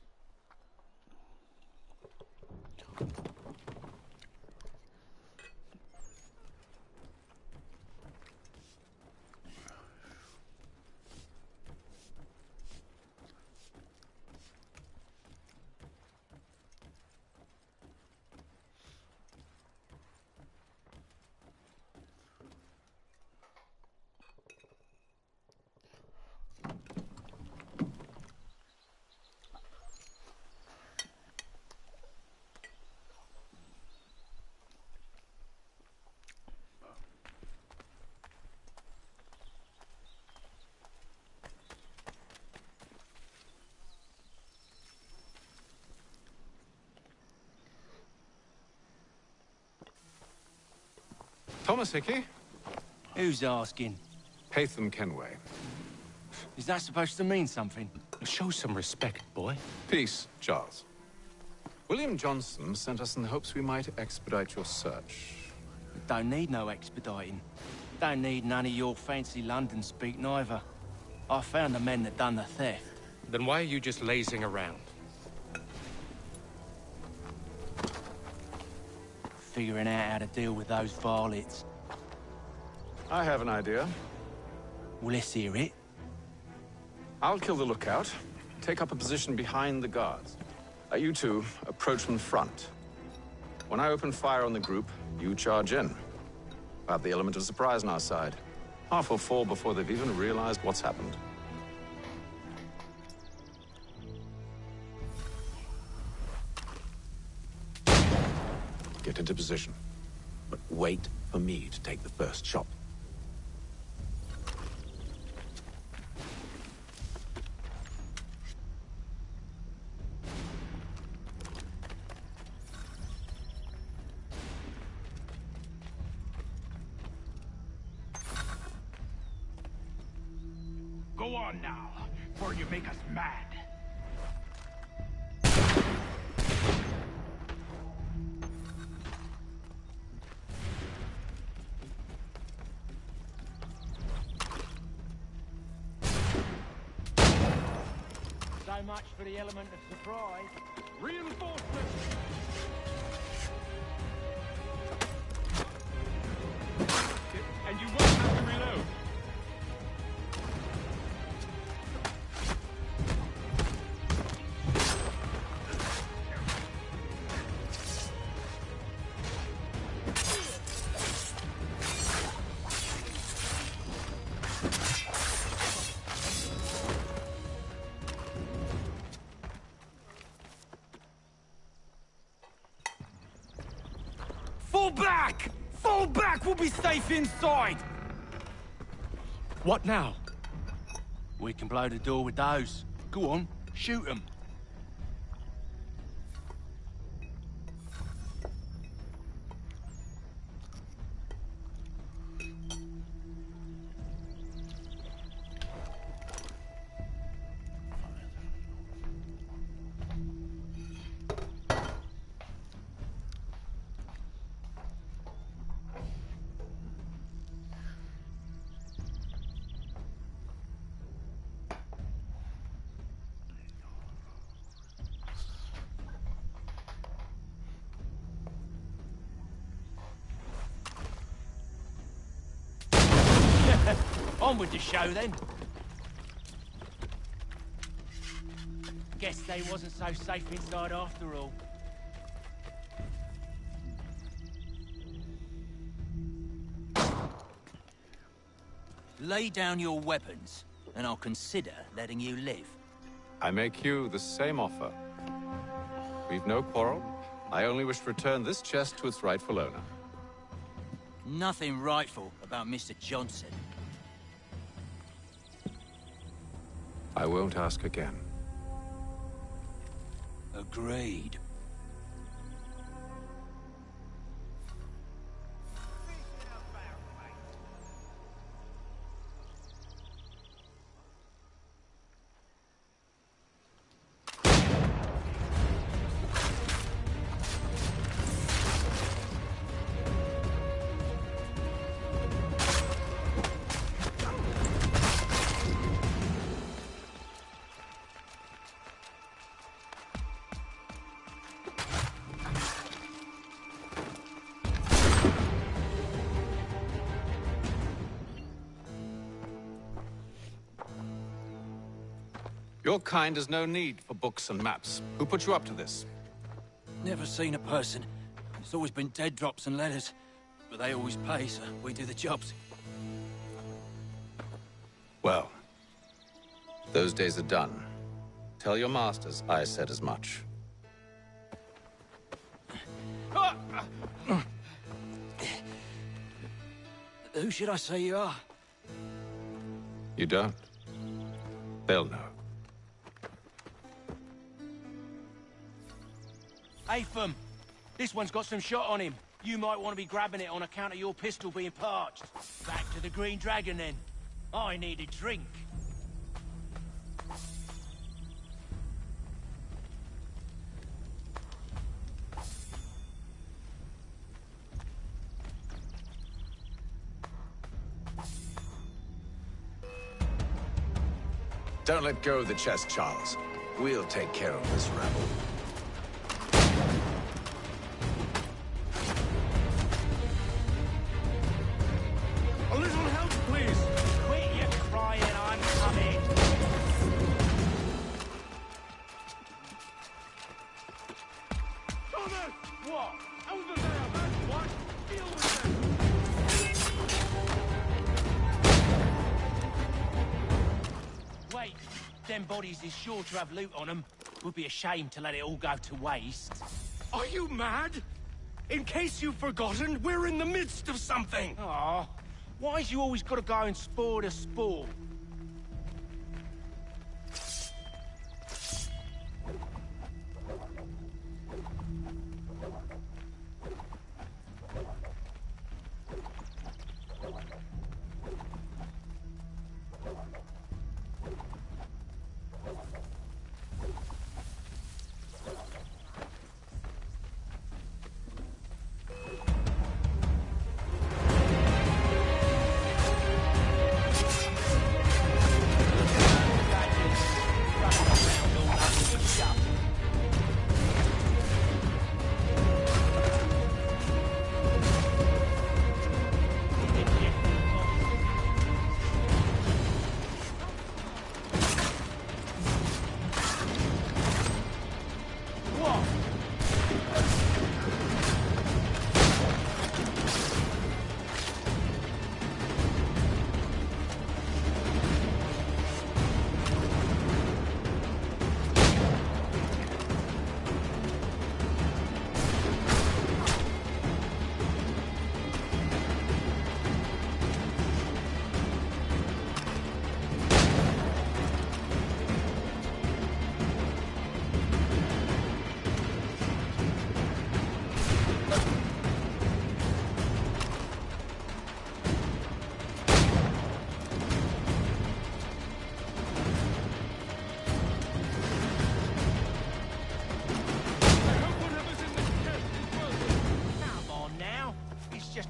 Thomas Hickey? Who's asking? Haytham Kenway. Is that supposed to mean something? Show some respect, boy. Peace, Charles. William Johnson sent us in the hopes we might expedite your search. Don't need no expediting. Don't need none of your fancy London speak neither. I found the men that done the theft. Then why are you just lazing around? Figuring out how to deal with those varlets. I have an idea. Well, let's hear it. I'll kill the lookout, take up a position behind the guards. You two approach from the front. When I open fire on the group, you charge in. We'll have the element of surprise on our side. Half will fall before they've even realized what's happened. Get into position, but wait for me to take the first shot. Go on now, before you make us mad. So much for the element of surprise. Reinforcements! And you won't have to reload. Fall back! Fall back! We'll be safe inside! What now? We can blow the door with those. Go on, shoot them. On with the show, then. Guess they wasn't so safe inside after all. Lay down your weapons, and I'll consider letting you live. I make you the same offer. We've no quarrel. I only wish to return this chest to its rightful owner. Nothing rightful about Mr. Johnson. I won't ask again. Agreed. Your kind has no need for books and maps. Who put you up to this? Never seen a person. It's always been dead drops and letters. But they always pay, so we do the jobs. Well, those days are done. Tell your masters I said as much. Who should I say you are? You don't? They'll know. Atham, this one's got some shot on him. You might want to be grabbing it on account of your pistol being parched. Back to the Green Dragon, then. I need a drink. Don't let go of the chest, Charles. We'll take care of this rabble. A little help, please! Quit your crying, I'm coming! Thomas! What? Over there, man! What? Deal with them! Wait, them bodies is sure to have loot on them. Would be a shame to let it all go to waste. Are you mad? In case you've forgotten, we're in the midst of something! Aw, why's you always gotta go and spoil the sport?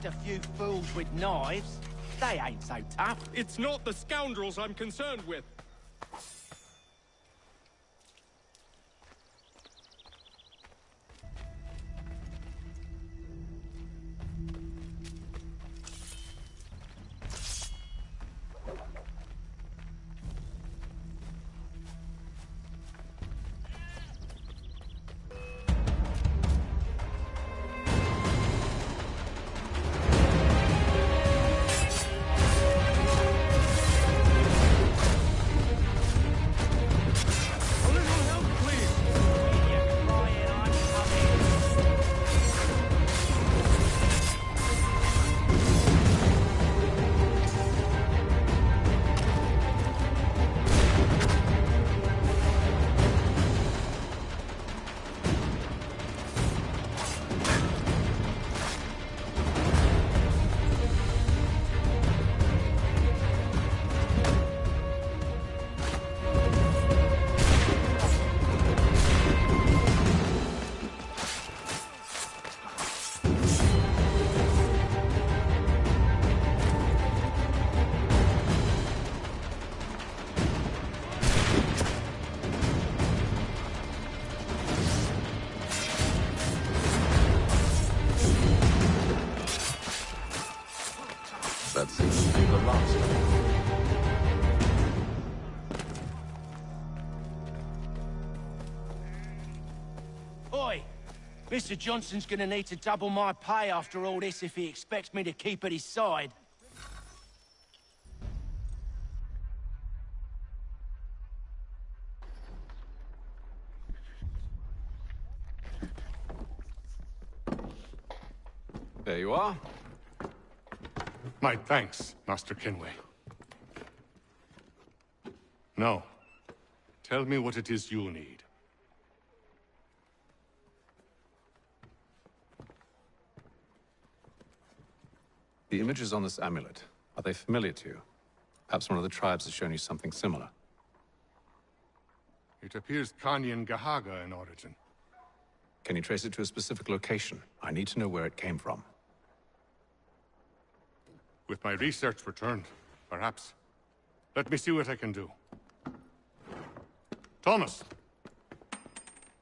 A few fools with knives. They ain't so tough. It's not the scoundrels I'm concerned with. That seems to be the last of it. Oi! Mr. Johnson's gonna need to double my pay after all this if he expects me to keep at his side. There you are. My thanks, Master Kenway. Now, tell me what it is you need. The images on this amulet, are they familiar to you? Perhaps one of the tribes has shown you something similar. It appears Kanyan Gahaga in origin. Can you trace it to a specific location? I need to know where it came from. With my research returned, perhaps. Let me see what I can do. Thomas!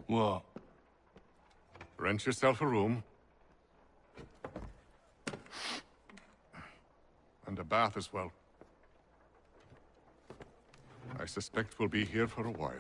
What? Rent yourself a room. And a bath as well. I suspect we'll be here for a while.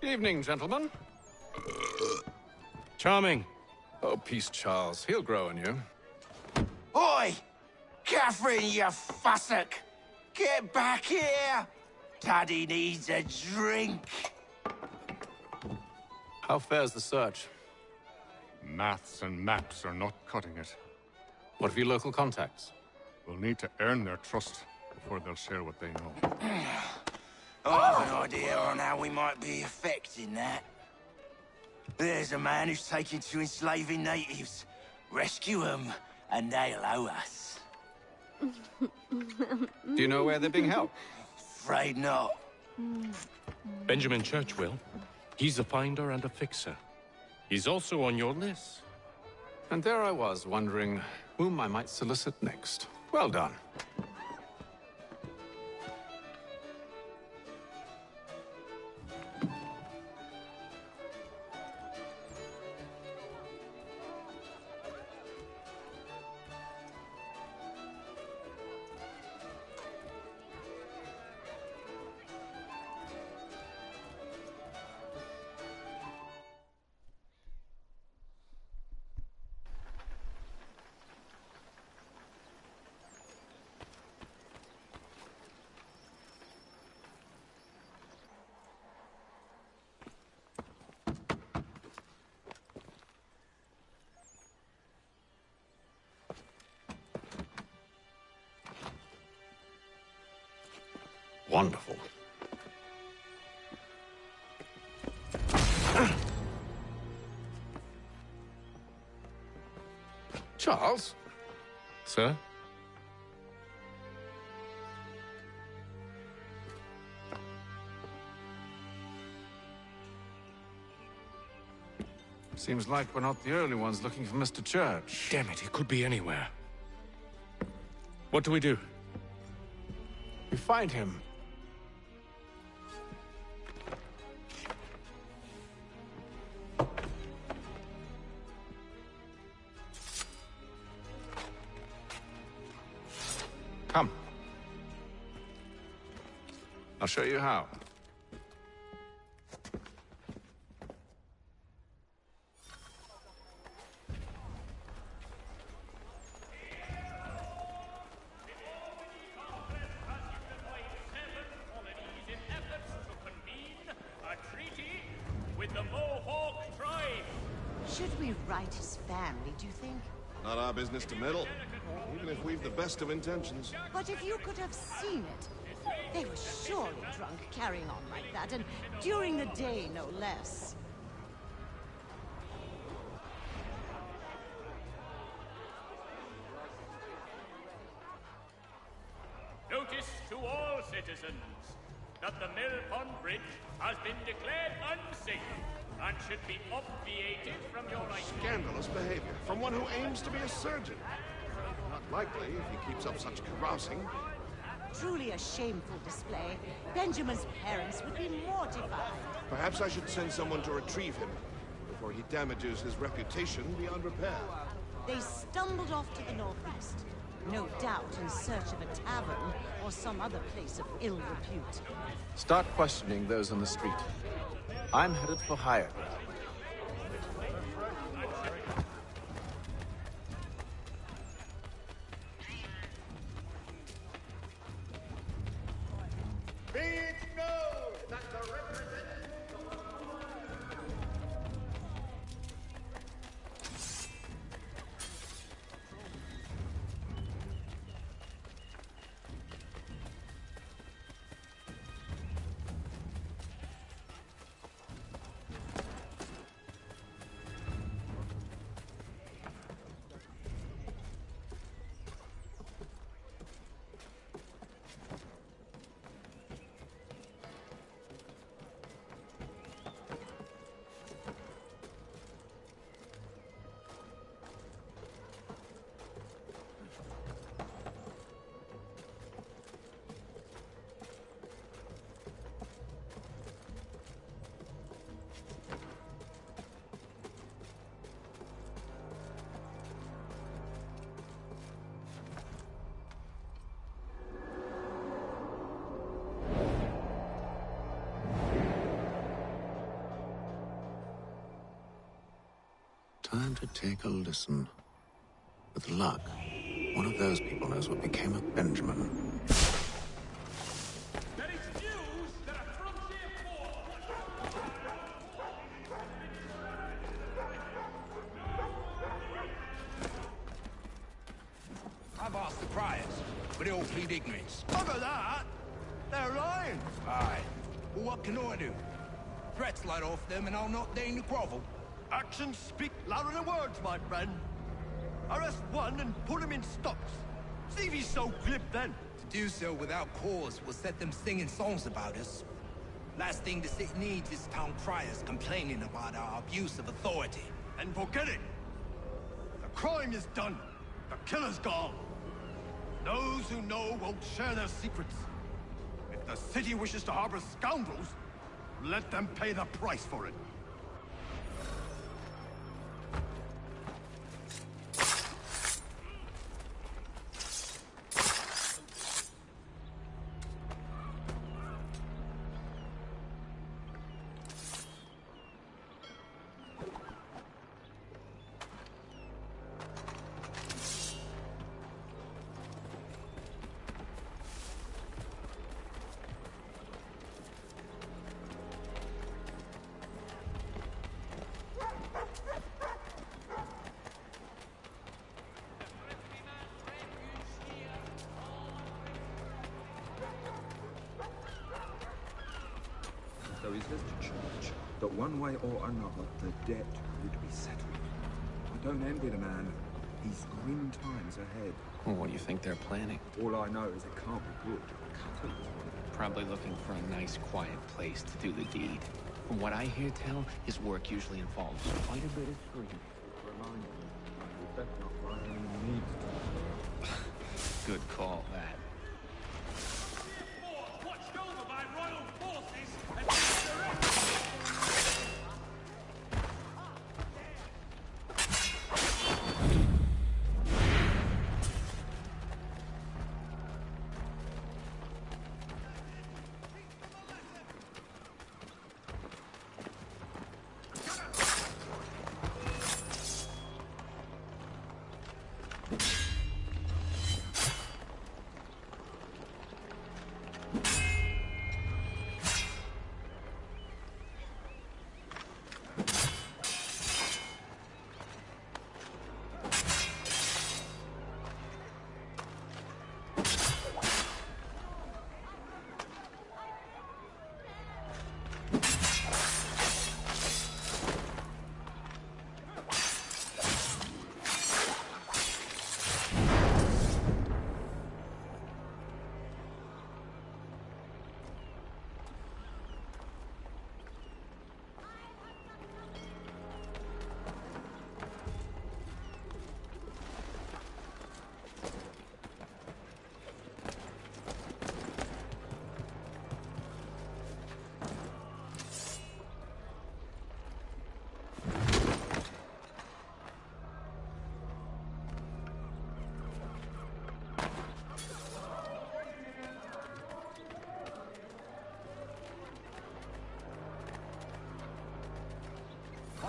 Evening, gentlemen. Charming. Oh, peace, Charles. He'll grow on you. Oi! Catherine, you fussock! Get back here! Daddy needs a drink. How fares the search? Maths and maps are not cutting it. What of your local contacts? We'll need to earn their trust before they'll share what they know. I have an idea on how we might be affecting that. There's a man who's taken to enslaving natives. Rescue them, and they'll owe us. Do you know where they're being held? Afraid not. Benjamin Church will. He's a finder and a fixer. He's also on your list. And there I was, wondering whom I might solicit next. Well done. Wonderful. Charles? Sir? Seems like we're not the only ones looking for Mr. Church. Damn it, he could be anywhere. What do we do? We find him. Come. I'll show you how. Should we write his family, do you think? Not our business to meddle, even if we've the best of intentions. But if you could have seen it, they were surely drunk carrying on like that, and during the day, no less. Notice to all citizens. that the Mill Pond Bridge has been declared unsafe and should be obviated from your life. Scandalous behavior from one who aims to be a surgeon. Not likely if he keeps up such carousing. Truly a shameful display. Benjamin's parents would be mortified. Perhaps I should send someone to retrieve him before he damages his reputation beyond repair. They stumbled off to the northeast, no doubt in search of a tavern or some other place of ill repute. Start questioning those on the street. I'm headed for higher ground. Be it known that the representative Time to take a listen. With luck, one of those people knows what became of Benjamin. I've asked the criers, but they all plead ignorance. Bugger that! They're lying! Aye. Well, what can I do? Threats light off them and I'll not deign to grovel. Actions speak louder than words, my friend. Arrest one and put him in stocks. See if he's so glib then. To do so without cause will set them singing songs about us. Last thing the city needs is town criers complaining about our abuse of authority. And forget it! The crime is done. The killer's gone. Those who know won't share their secrets. If the city wishes to harbor scoundrels, let them pay the price for it. So he says to Church that one way or another the debt would be settled. I don't envy the man. He's grim times ahead. Well, what do you think they're planning? All I know is it can't be good. Probably looking for a nice, quiet place to do the deed. From what I hear tell, his work usually involves quite a bit of screaming. Remind me, we better not run any needs to. Good call, that. Watched over by royal forces and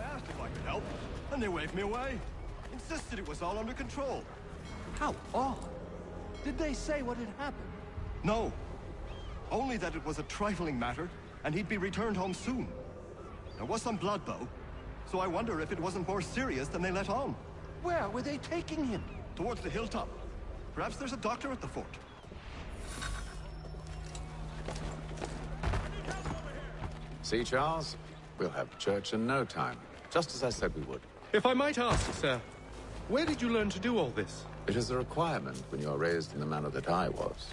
I asked if I could help, and they waved me away. Insisted it was all under control. How odd. Did they say what had happened? No. Only that it was a trifling matter, and he'd be returned home soon. There was some blood, though, so I wonder if it wasn't more serious than they let on. Where were they taking him? Towards the hilltop. Perhaps there's a doctor at the fort. See, Charles? We'll have church in no time, just as I said we would. If I might ask, sir, where did you learn to do all this? It is a requirement when you are raised in the manner that I was.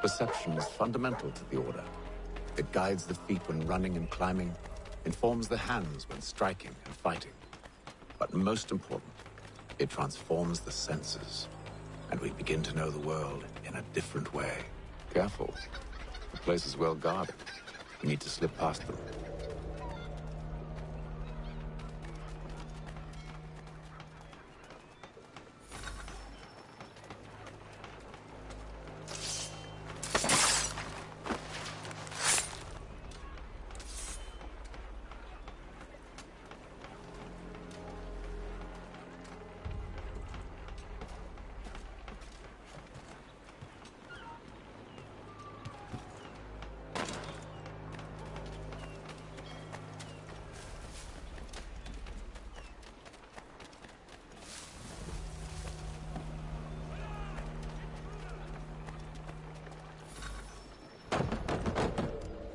Perception is fundamental to the Order. It guides the feet when running and climbing, informs the hands when striking and fighting. But most important, it transforms the senses, and we begin to know the world in a different way. Careful. The place is well guarded. We need to slip past them.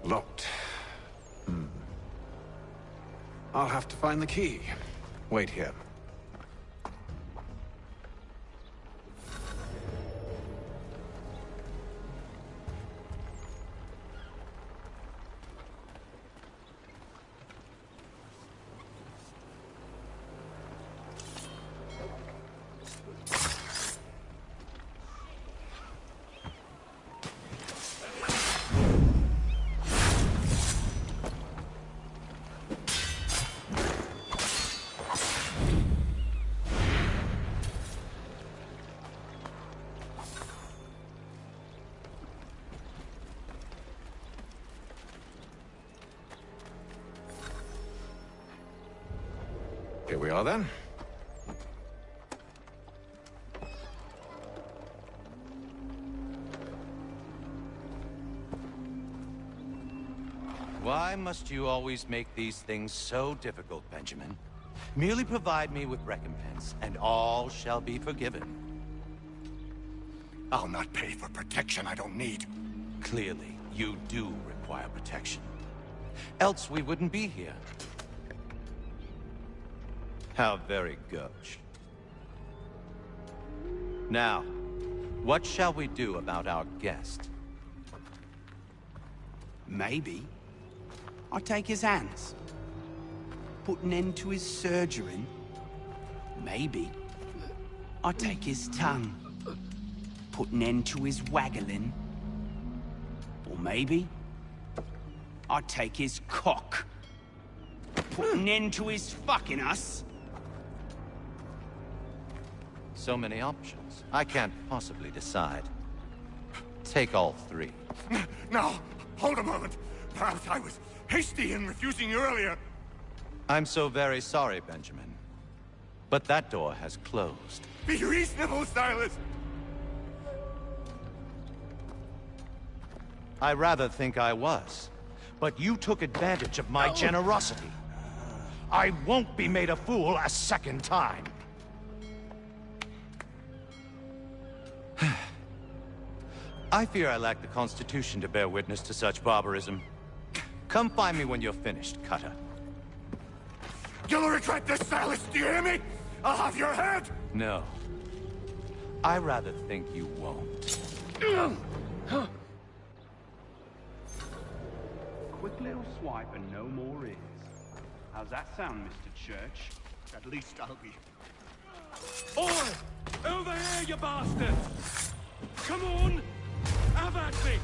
Locked. I'll have to find the key. Wait here. Here we are, then. Why must you always make these things so difficult, Benjamin? Merely provide me with recompense, and all shall be forgiven. I'll not pay for protection I don't need. Clearly, you do require protection. Else we wouldn't be here. How very gauche. Now, what shall we do about our guest? Maybe I take his hands, put an end to his surgering. Maybe I take his tongue, put an end to his waggling. Or maybe I take his cock, put an end to his fucking us. So many options. I can't possibly decide. Take all three. Now, hold a moment. Perhaps I was hasty in refusing you earlier. I'm so very sorry, Benjamin. But that door has closed. Be reasonable, Silas! I rather think I was. But you took advantage of my generosity. I won't be made a fool a second time. I fear I lack the constitution to bear witness to such barbarism. Come find me when you're finished, Cutter. You'll regret this, Silas, do you hear me? I'll have your head! No. I rather think you won't. Quick little swipe and no more is. How's that sound, Mr. Church? At least I'll be... Oi! Over here, you bastard! Come on! Have at me!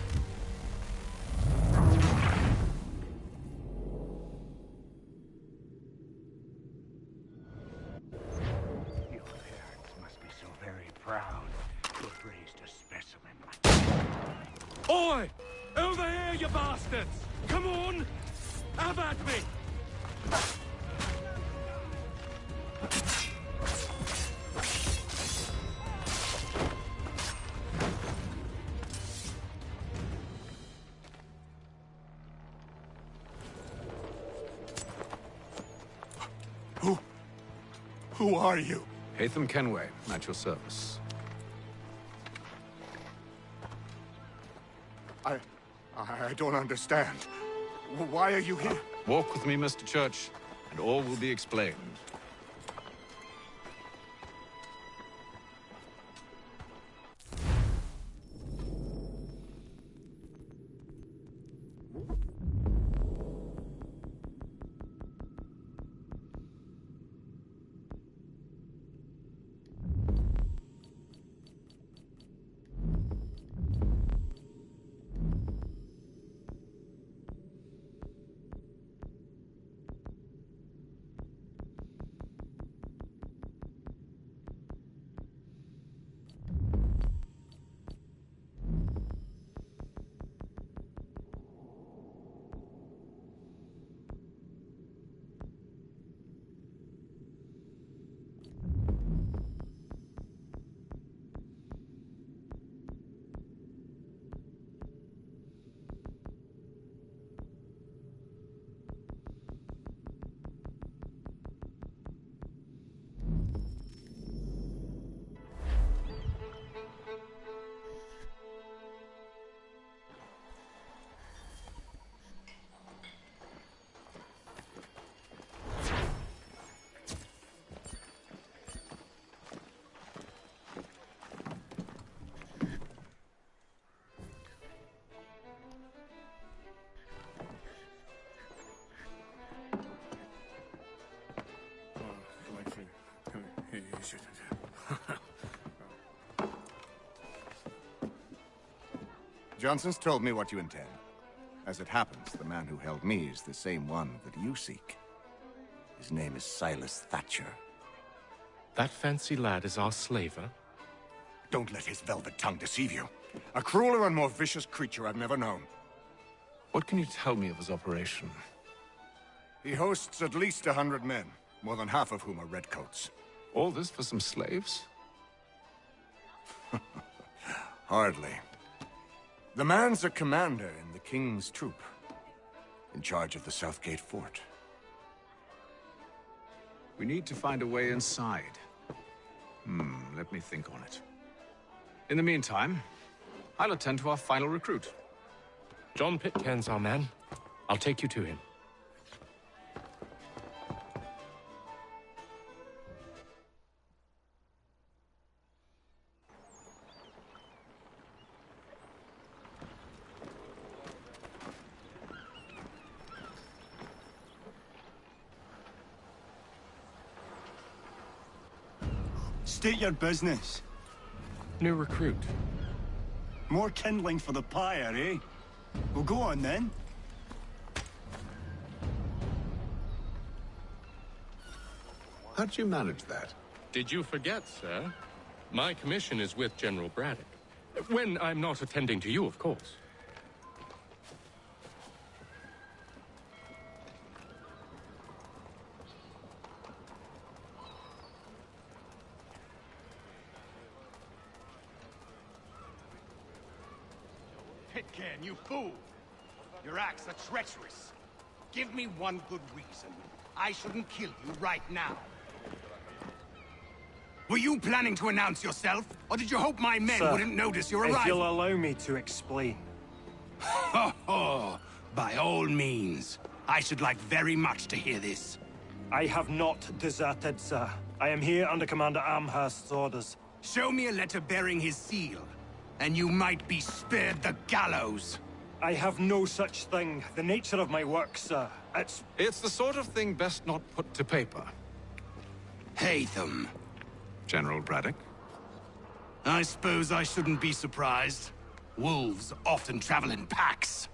Your parents must be so very proud to have raised a specimen like Oi! Over here, you bastards! Come on! Have at me! Who are you? Hatham Kenway, at your service. I don't understand. Why are you here? Walk with me, Mr. Church, and all will be explained. Johnson's told me what you intend. As it happens, the man who held me is the same one that you seek. His name is Silas Thatcher. That fancy lad is our slaver? Don't let his velvet tongue deceive you. A crueler and more vicious creature I've never known. What can you tell me of his operation? He hosts at least 100 men, more than half of whom are redcoats. All this for some slaves? Hardly. The man's a commander in the King's troop, in charge of the Southgate Fort. We need to find a way inside. Let me think on it. In the meantime, I'll attend to our final recruit. John Pitcairn's our man. I'll take you to him. State your business. New recruit. More kindling for the pyre, eh? Well, go on then. How'd you manage that? Did you forget, sir? My commission is with General Braddock. When I'm not attending to you, of course. Pitcairn, you fool! Your acts are treacherous. Give me one good reason I shouldn't kill you right now. Were you planning to announce yourself, or did you hope my men wouldn't notice your arrival? If you'll allow me to explain. Ho ho! By all means. I should like very much to hear this. I have not deserted, sir. I am here under Commander Amherst's orders. Show me a letter bearing his seal, and you might be spared the gallows. I have no such thing. The nature of my work, sir, It's the sort of thing best not put to paper. Hatham. General Braddock? I suppose I shouldn't be surprised. Wolves often travel in packs.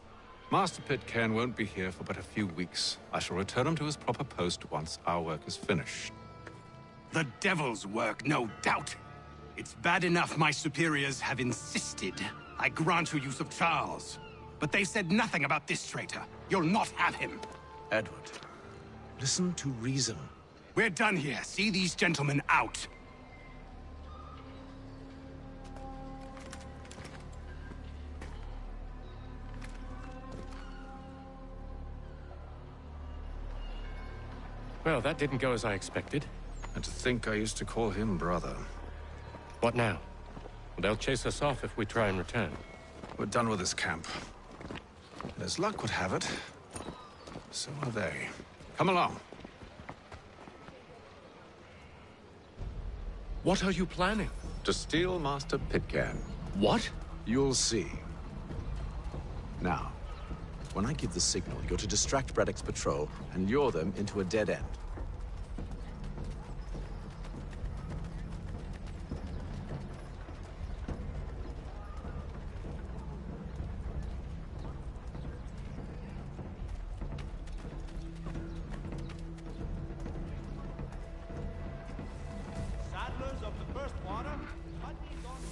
Master Pitcairn won't be here for but a few weeks. I shall return him to his proper post once our work is finished. The devil's work, no doubt. It's bad enough my superiors have insisted I grant you use of Charles. But they said nothing about this traitor. You'll not have him. Edward, listen to reason. We're done here. See these gentlemen out. Well, that didn't go as I expected. And to think I used to call him brother. What now? They'll chase us off if we try and return. We're done with this camp. And as luck would have it, so are they. Come along. What are you planning? To steal Master Pitcairn. What? You'll see. Now, when I give the signal, you're to distract Braddock's patrol and lure them into a dead end.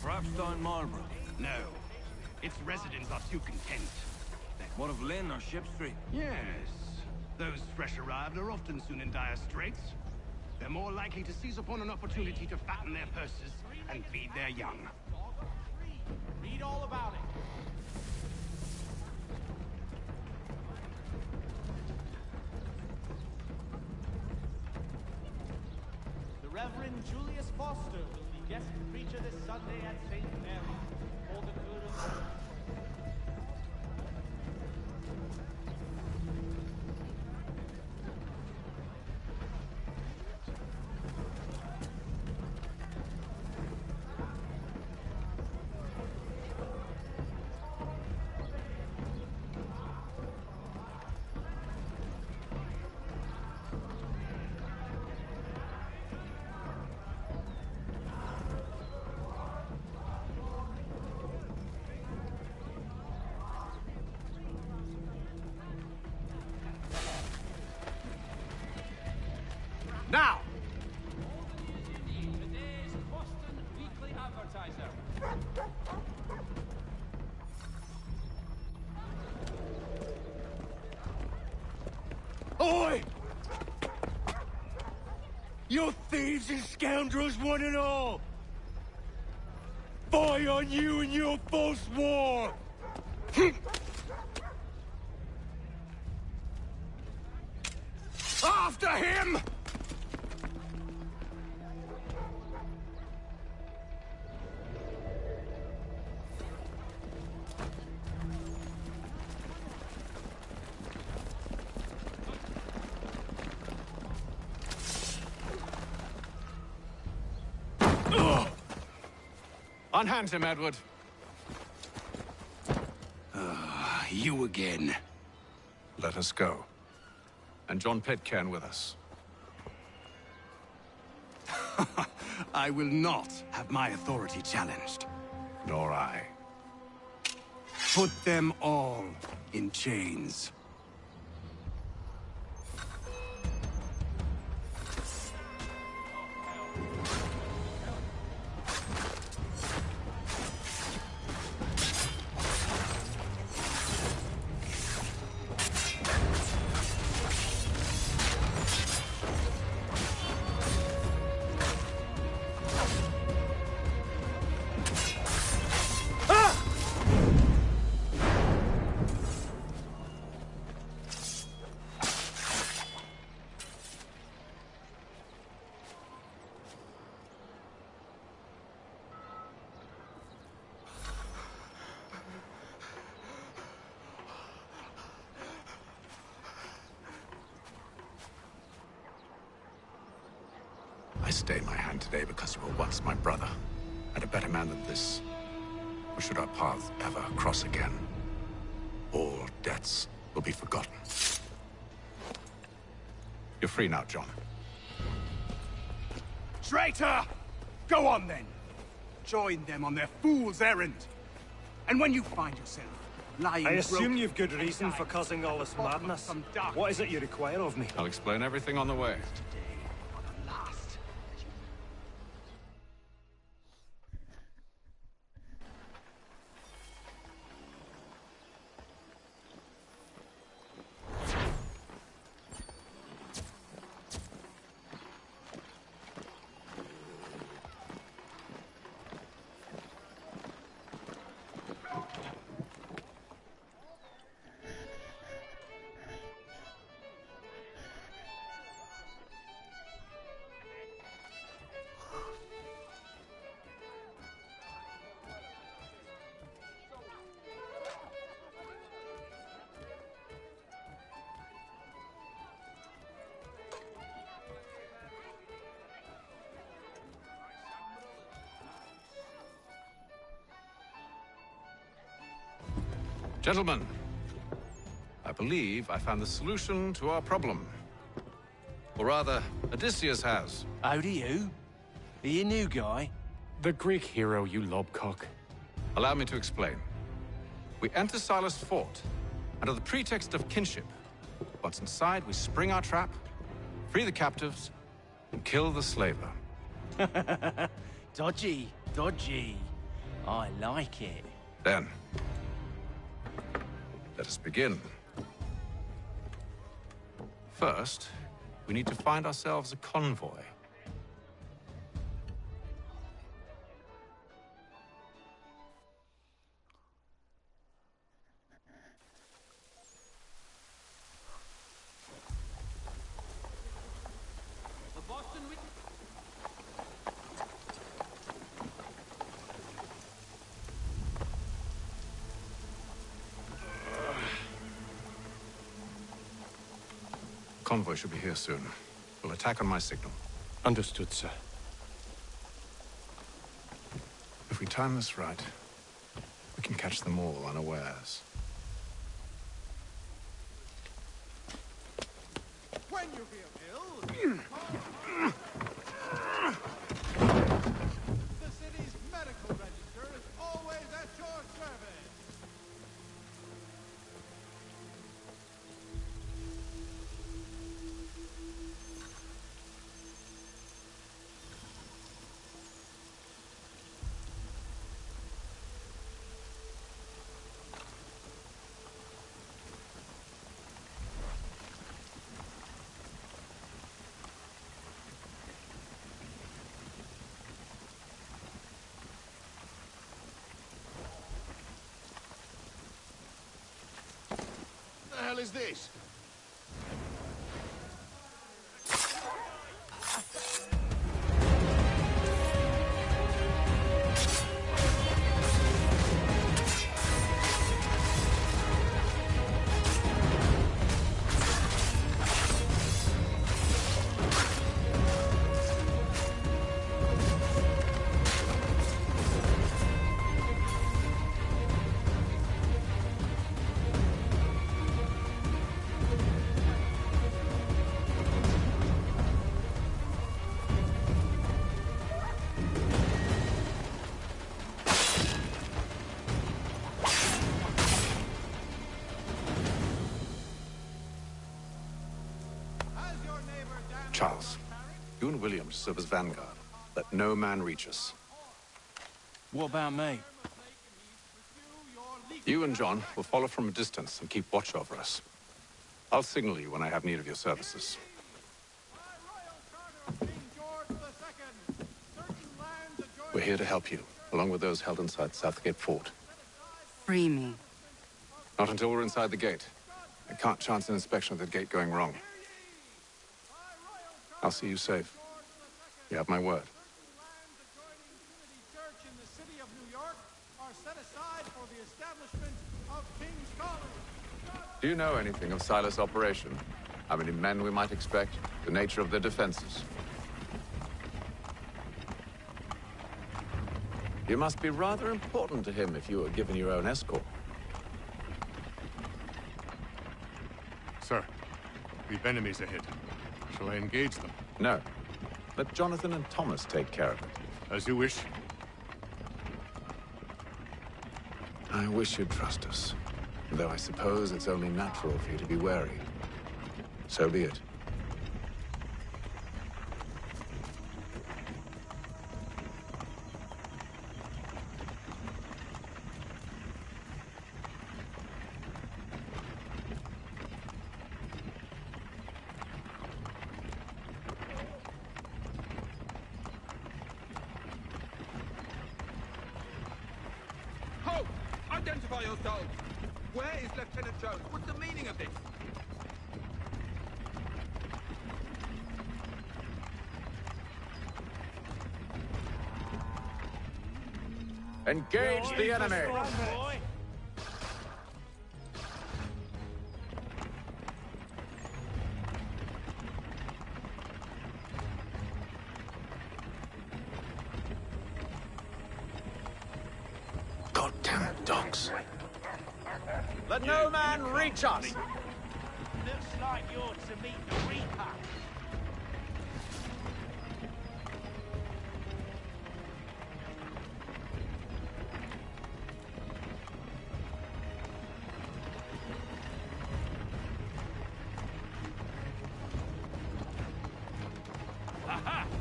Perhaps down Marlborough? No. Its residents are too content. What of Lynn or Ship Street? Yes. Those fresh arrived are often soon in dire straits. They're more likely to seize upon an opportunity to fatten their purses and feed their young. Read all about it. The Reverend Julius Foster will be guest preacher this Sunday at St. Mary. For the good of the... Now! Today's Boston Weekly Advertiser. Oi! You thieves and scoundrels, one and all! Fie on you and your false war! After him! Unhand him, Edward. You again. Let us go. And John Pitcairn with us. I will not have my authority challenged. Nor I. Put them all in chains. I stay my hand today because you were once my brother, and a better man than this. Or should our paths ever cross again, all debts will be forgotten. You're free now, John. Traitor! Go on, then. Join them on their fool's errand. And when you find yourself lying I assume broken you've good and reason dying for causing all this at the bottom of madness. some dark What is it you require of me? I'll explain everything on the way. Gentlemen, I believe I found the solution to our problem. Or rather, Odysseus has. How do you? Are you a new guy? The Greek hero, you lobcock. Allow me to explain. We enter Silas' fort, under the pretext of kinship. Once inside, we spring our trap, free the captives, and kill the slaver. Dodgy, dodgy. I like it. Then, let us begin. First, we need to find ourselves a convoy. Convoy should be here soon. We'll attack on my signal. Understood, sir. If we time this right, we can catch them all unawares. When you feel ill, the city's medical register is always at your service. What the hell is this? Charles, you and William serve as vanguard. Let no man reach us. What about me? You and John will follow from a distance and keep watch over us. I'll signal you when I have need of your services. We're here to help you, along with those held inside Southgate Fort. Free me. Not until we're inside the gate. I can't chance an inspection of the gate going wrong. I'll see you safe. You have my word. Do you know anything of Silas' operation? How many men we might expect? The nature of their defenses? You must be rather important to him if you were given your own escort. Sir, we've enemies ahead. Shall I engage them? No. Let Jonathan and Thomas take care of it. As you wish. I wish you'd trust us. Though I suppose it's only natural for you to be wary. So be it. Halt! Identify yourselves! Where is Lieutenant Jones? What's the meaning of this? Engage the enemy! Goddamn dogs. Let no man reach us! Looks like you're to meet the Reaper.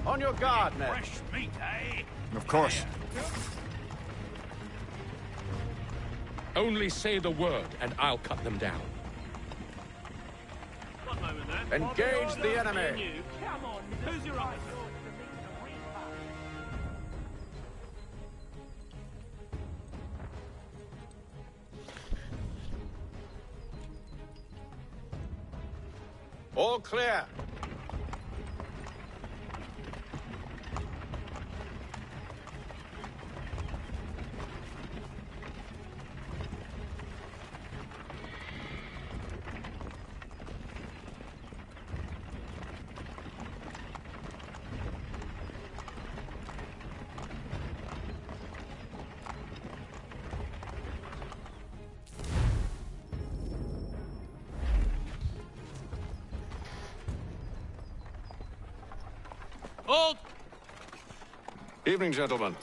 On your guard, men. Fresh meat, eh? Of course. Only say the word, and I'll cut them down. Engage the enemy. Come on, who's your eyes? All clear. Hold! Evening, gentlemen.